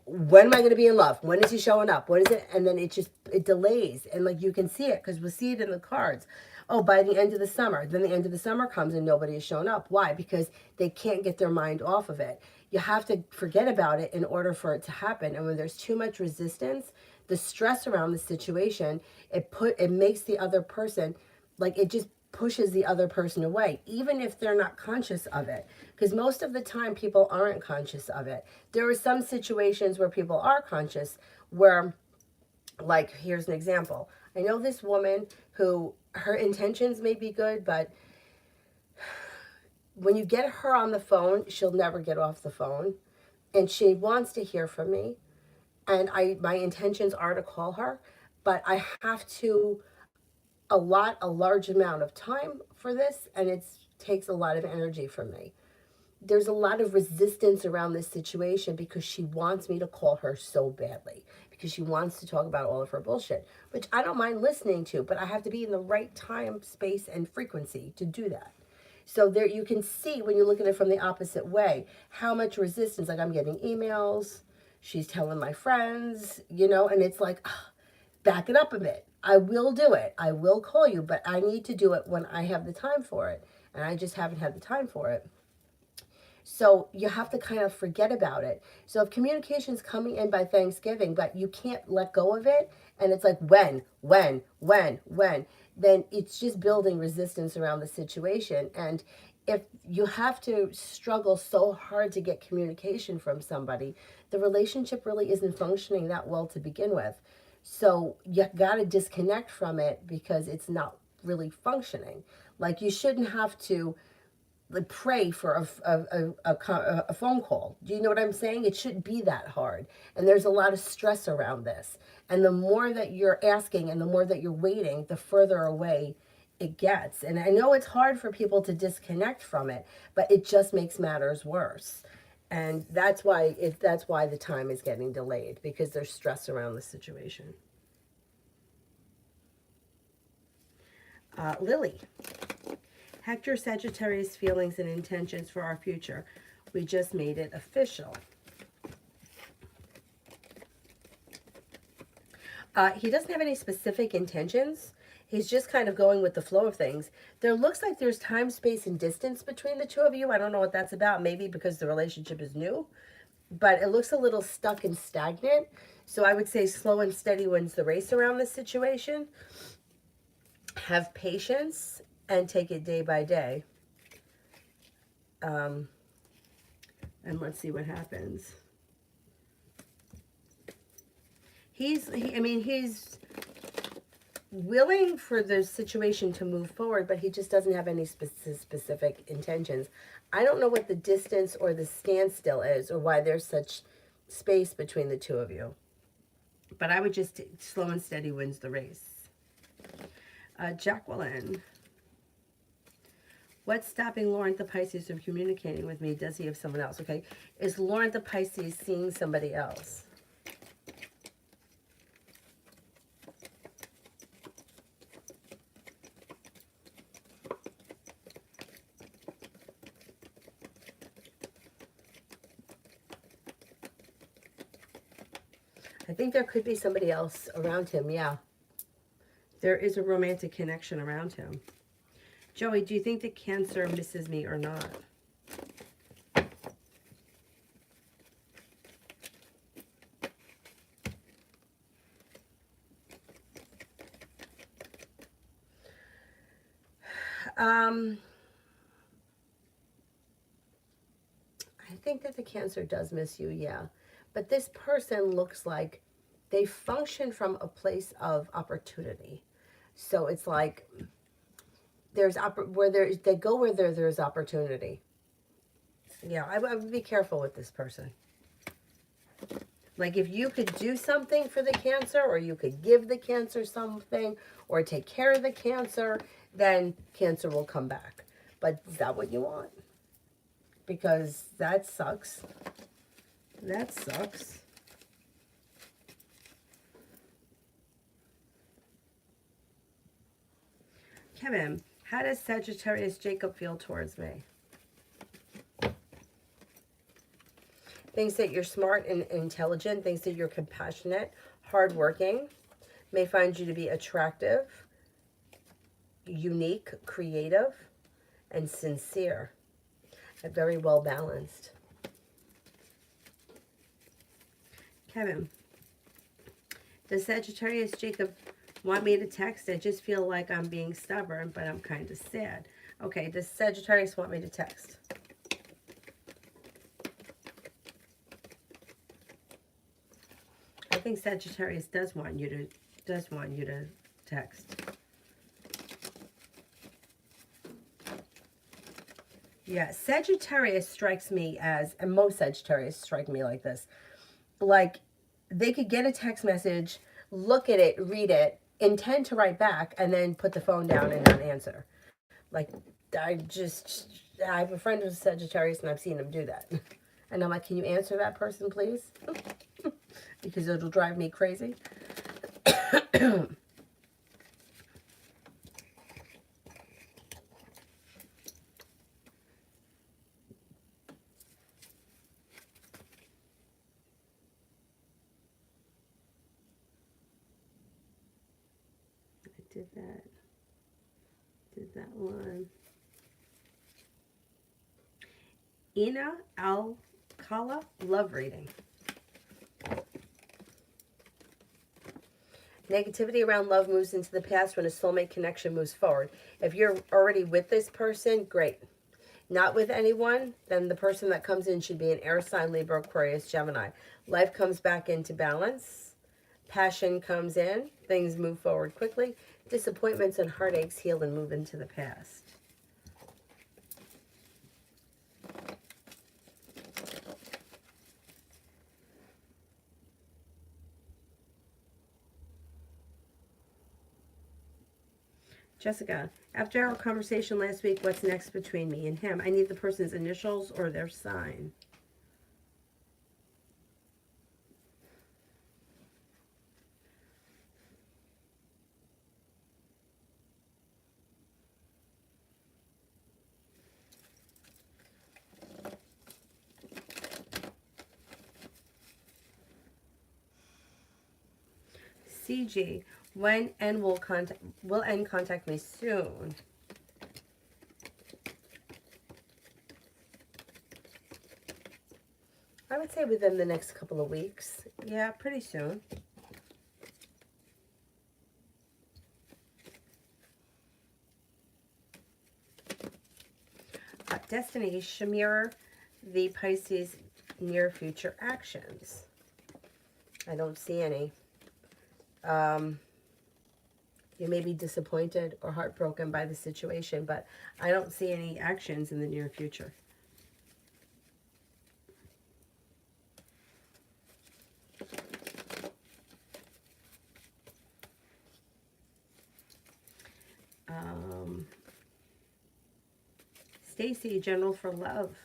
[SPEAKER 1] when am I going to be in love? When is he showing up? What is it? And then it delays. And like you can see it because we'll see it in the cards. Oh, by the end of the summer. Then the end of the summer comes and nobody has shown up. Why? Because they can't get their mind off of it. You have to forget about it in order for it to happen. And when there's too much resistance, the stress around the situation, it makes the other person, like it just pushes the other person away, even if they're not conscious of it. Because most of the time, people aren't conscious of it. There are some situations where people are conscious, where, like, here's an example. I know this woman who, her intentions may be good, but when you get her on the phone, she'll never get off the phone. And she wants to hear from me. And my intentions are to call her, but I have to allot a large amount of time for this, and it takes a lot of energy from me. There's a lot of resistance around this situation because she wants me to call her so badly, because she wants to talk about all of her bullshit, which I don't mind listening to, but I have to be in the right time, space, and frequency to do that. So there you can see, when you look at it from the opposite way, how much resistance. Like, I'm getting emails, she's telling my friends, and it's like, back it up a bit. I will do it. I will call you, but I need to do it when I have the time for it. And I just haven't had the time for it. So you have to kind of forget about it. So if communication's coming in by Thanksgiving, but you can't let go of it, and it's like when, then it's just building resistance around the situation. And if you have to struggle so hard to get communication from somebody, the relationship really isn't functioning that well to begin with. So you got to disconnect from it because it's not really functioning. Like, you shouldn't have to like pray for a phone call. Do you know what I'm saying? It shouldn't be that hard. And there's a lot of stress around this. And the more that you're asking and the more that you're waiting, the further away it gets. And I know it's hard for people to disconnect from it, but it just makes matters worse. And that's why the time is getting delayed, because there's stress around the situation. Lily, Hector Sagittarius feelings and intentions for our future. We just made it official. He doesn't have any specific intentions. He's just kind of going with the flow of things. There looks like there's time, space, and distance between the two of you. I don't know what that's about. Maybe because the relationship is new, but it looks a little stuck and stagnant. So I would say slow and steady wins the race around this situation. Have patience and take it day by day. And let's see what happens. He's willing for the situation to move forward, but he just doesn't have any specific intentions. I don't know what the distance or the standstill is, or why there's such space between the two of you. But I would just, slow and steady wins the race. Jacqueline. What's stopping Laurent the Pisces from communicating with me? Does he have someone else? Okay. Is Laurent the Pisces seeing somebody else? I think there could be somebody else around him, yeah. There is a romantic connection around him. Joey, do you think that Cancer misses me or not? I think that the Cancer does miss you, yeah. But this person looks like they function from a place of opportunity. So it's like there's they go where there's opportunity. Yeah, I would be careful with this person. Like, if you could do something for the Cancer, or you could give the Cancer something, or take care of the Cancer, then Cancer will come back. But is that what you want? Because that sucks. That sucks. Kevin, how does Sagittarius Jacob feel towards me? Thinks that you're smart and intelligent, thinks that you're compassionate, hardworking, may find you to be attractive, unique, creative, and sincere. And very well balanced. Kevin, does Sagittarius Jacob want me to text? I just feel like I'm being stubborn, but I'm kind of sad. Okay, does Sagittarius want me to text? I think Sagittarius does want you to text. Yeah, Sagittarius strikes me as, and most Sagittarius strike me like this, like they could get a text message, look at it, read it, intend to write back, and then put the phone down and not answer. Like, I have a friend who's Sagittarius, and I've seen him do that. And I'm like, can you answer that person, please? Because it'll drive me crazy. I did that one. Ina Alcala, love reading. Negativity around love moves into the past when a soulmate connection moves forward. If you're already with this person, great. not with anyone, then the person that comes in should be an air sign, Libra, Aquarius, Gemini. Life comes back into balance. Passion comes in. Things move forward quickly. Disappointments and heartaches heal and move into the past. Jessica, after our conversation last week, what's next between me and him? I need the person's initials or their sign. CG, when and will N contact me soon? I would say within the next couple of weeks. Yeah, pretty soon. Destiny, Shamir, the Pisces near future actions. I don't see any. You may be disappointed or heartbroken by the situation, but I don't see any actions in the near future. Stacy, general for love.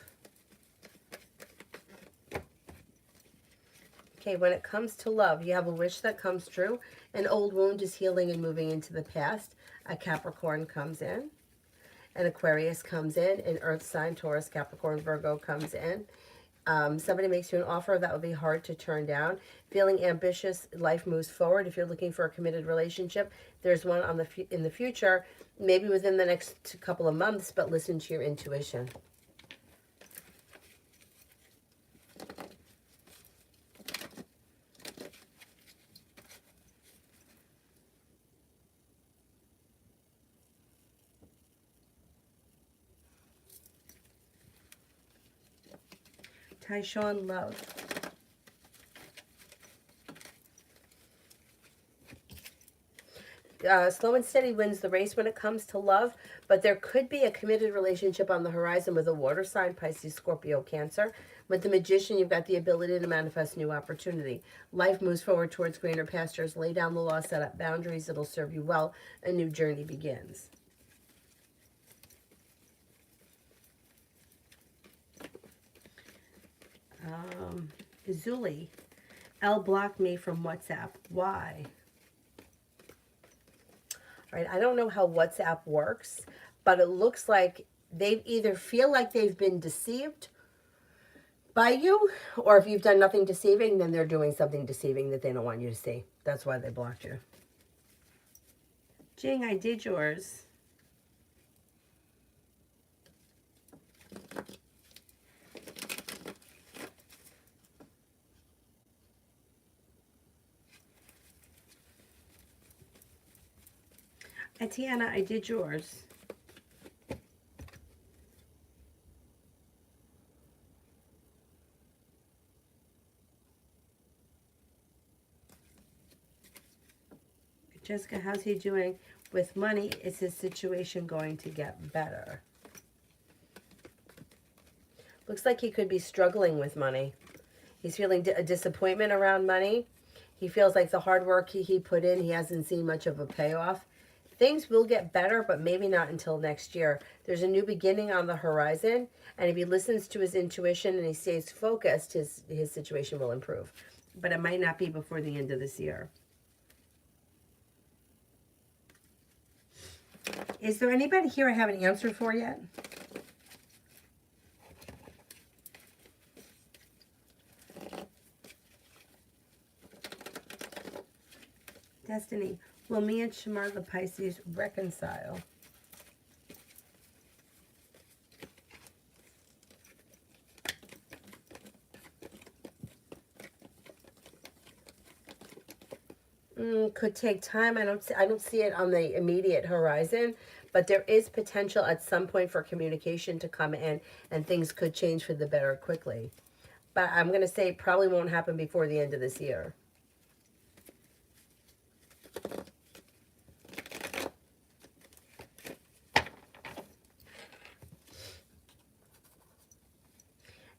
[SPEAKER 1] Okay, when it comes to love, you have a wish that comes true. An old wound is healing and moving into the past. A Capricorn comes in. An Aquarius comes in. An Earth sign, Taurus, Capricorn, Virgo comes in. Somebody makes you an offer that would be hard to turn down. Feeling ambitious, life moves forward. If you're looking for a committed relationship, there's one on in the future, maybe within the next couple of months, but listen to your intuition. Tyshawn, love. Slow and steady wins the race when it comes to love, but there could be a committed relationship on the horizon with a water sign, Pisces, Scorpio, Cancer. With the Magician, you've got the ability to manifest new opportunity. Life moves forward towards greener pastures. Lay down the law, set up boundaries. It'll serve you well. A new journey begins. Zuli, L blocked me from WhatsApp. Why? All right, I don't know how WhatsApp works, but it looks like they either feel like they've been deceived by you, or if you've done nothing deceiving, then they're doing something deceiving that they don't want you to see. That's why they blocked you. Jing, I did yours. Atiana, I did yours. Jessica, how's he doing with money? Is his situation going to get better? Looks like he could be struggling with money. He's feeling a disappointment around money. He feels like the hard work he put in, he hasn't seen much of a payoff. Things will get better, but maybe not until next year. There's a new beginning on the horizon, and if he listens to his intuition and he stays focused, his situation will improve. But it might not be before the end of this year. Is there anybody here I haven't answered for yet? Destiny, will me and Shamar the Pisces reconcile? Could take time. I don't see it on the immediate horizon, But there is potential at some point for communication to come in, and things could change for the better quickly. But I'm going to say it probably won't happen before the end of this year.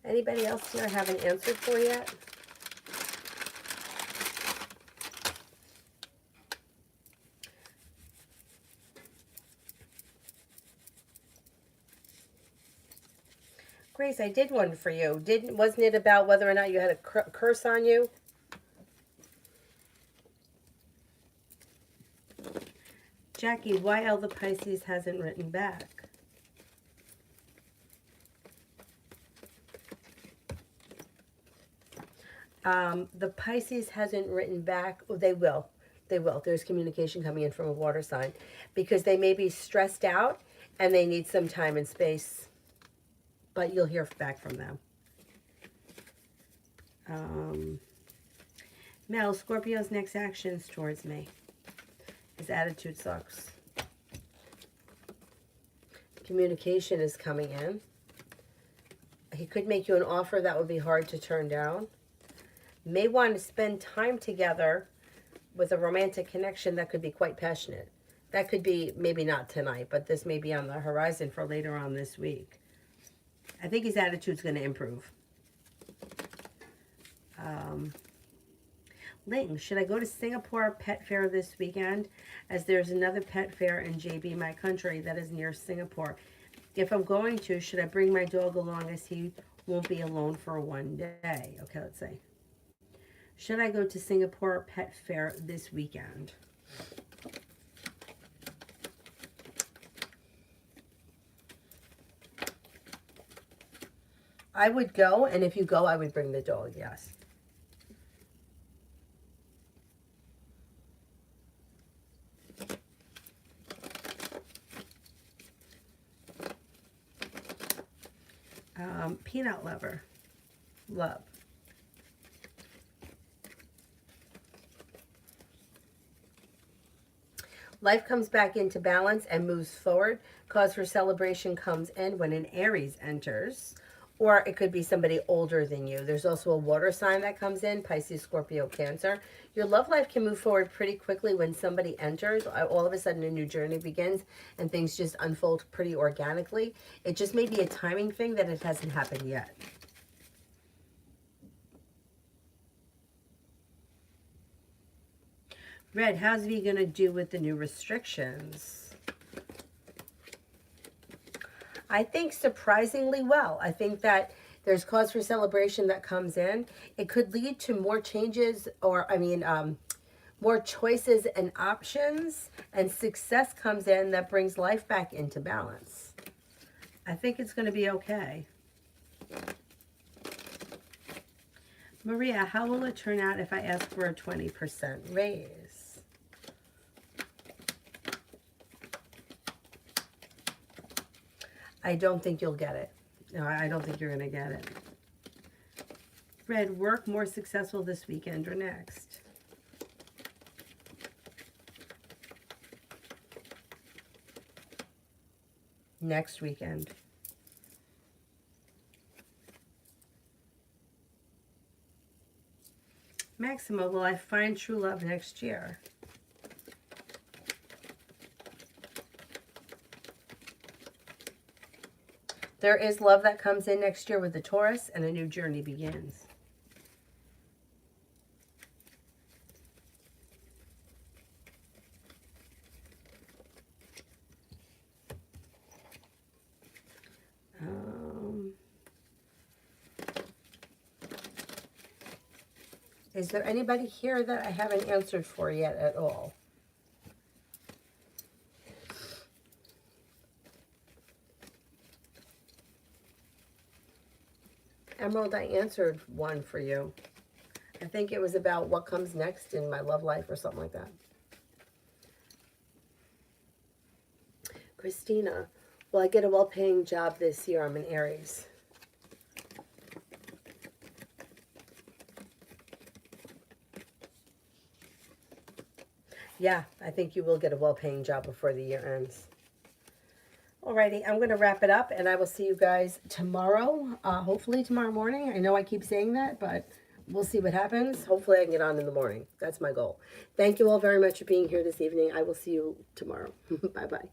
[SPEAKER 1] Anybody else here I haven't answered for yet? Grace, I did one for you. Wasn't it about whether or not you had a curse on you? Jackie, why all the Pisces hasn't written back? The Pisces hasn't written back. Oh, they will. They will. There's communication coming in from a water sign because they may be stressed out and they need some time and space. But you'll hear back from them. Mel, Scorpio's next actions towards me. His attitude sucks. Communication is coming in. He could make you an offer that would be hard to turn down. May want to spend time together with a romantic connection that could be quite passionate. That could be maybe not tonight, but this may be on the horizon for later on this week. I think his attitude's going to improve. Ling, should I go to Singapore Pet Fair this weekend? As there's another pet fair in JB, my country, that is near Singapore. If I'm going to, should I bring my dog along as he won't be alone for one day? Okay, let's see. Should I go to Singapore Pet Fair this weekend? I would go, and if you go, I would bring the dog, yes. Peanut lover. Love. Life comes back into balance and moves forward. Cause for celebration comes in when an Aries enters. Or it could be somebody older than you. There's also a water sign that comes in, Pisces, Scorpio, Cancer. Your love life can move forward pretty quickly when somebody enters. All of a sudden a new journey begins and things just unfold pretty organically. It just may be a timing thing that it hasn't happened yet. Red, how's V going to do with the new restrictions? I think surprisingly well. I think that there's cause for celebration that comes in. It could lead to more changes or, more choices and options, and success comes in that brings life back into balance. I think it's going to be okay. Maria, how will it turn out if I ask for a 20% raise? I don't think you'll get it. No, I don't think you're going to get it. Red, work more successful this weekend or next? Next weekend. Maxima, will I find true love next year? There is love that comes in next year with the Taurus, and a new journey begins. Is there anybody here that I haven't answered for yet at all? Emerald, I answered one for you. I think it was about what comes next in my love life or something like that. Christina, will I get a well-paying job this year? I'm an Aries. Yeah, I think you will get a well-paying job before the year ends. Alrighty, I'm going to wrap it up, and I will see you guys tomorrow, hopefully tomorrow morning. I know I keep saying that, but we'll see what happens. Hopefully I can get on in the morning. That's my goal. Thank you all very much for being here this evening. I will see you tomorrow. Bye-bye.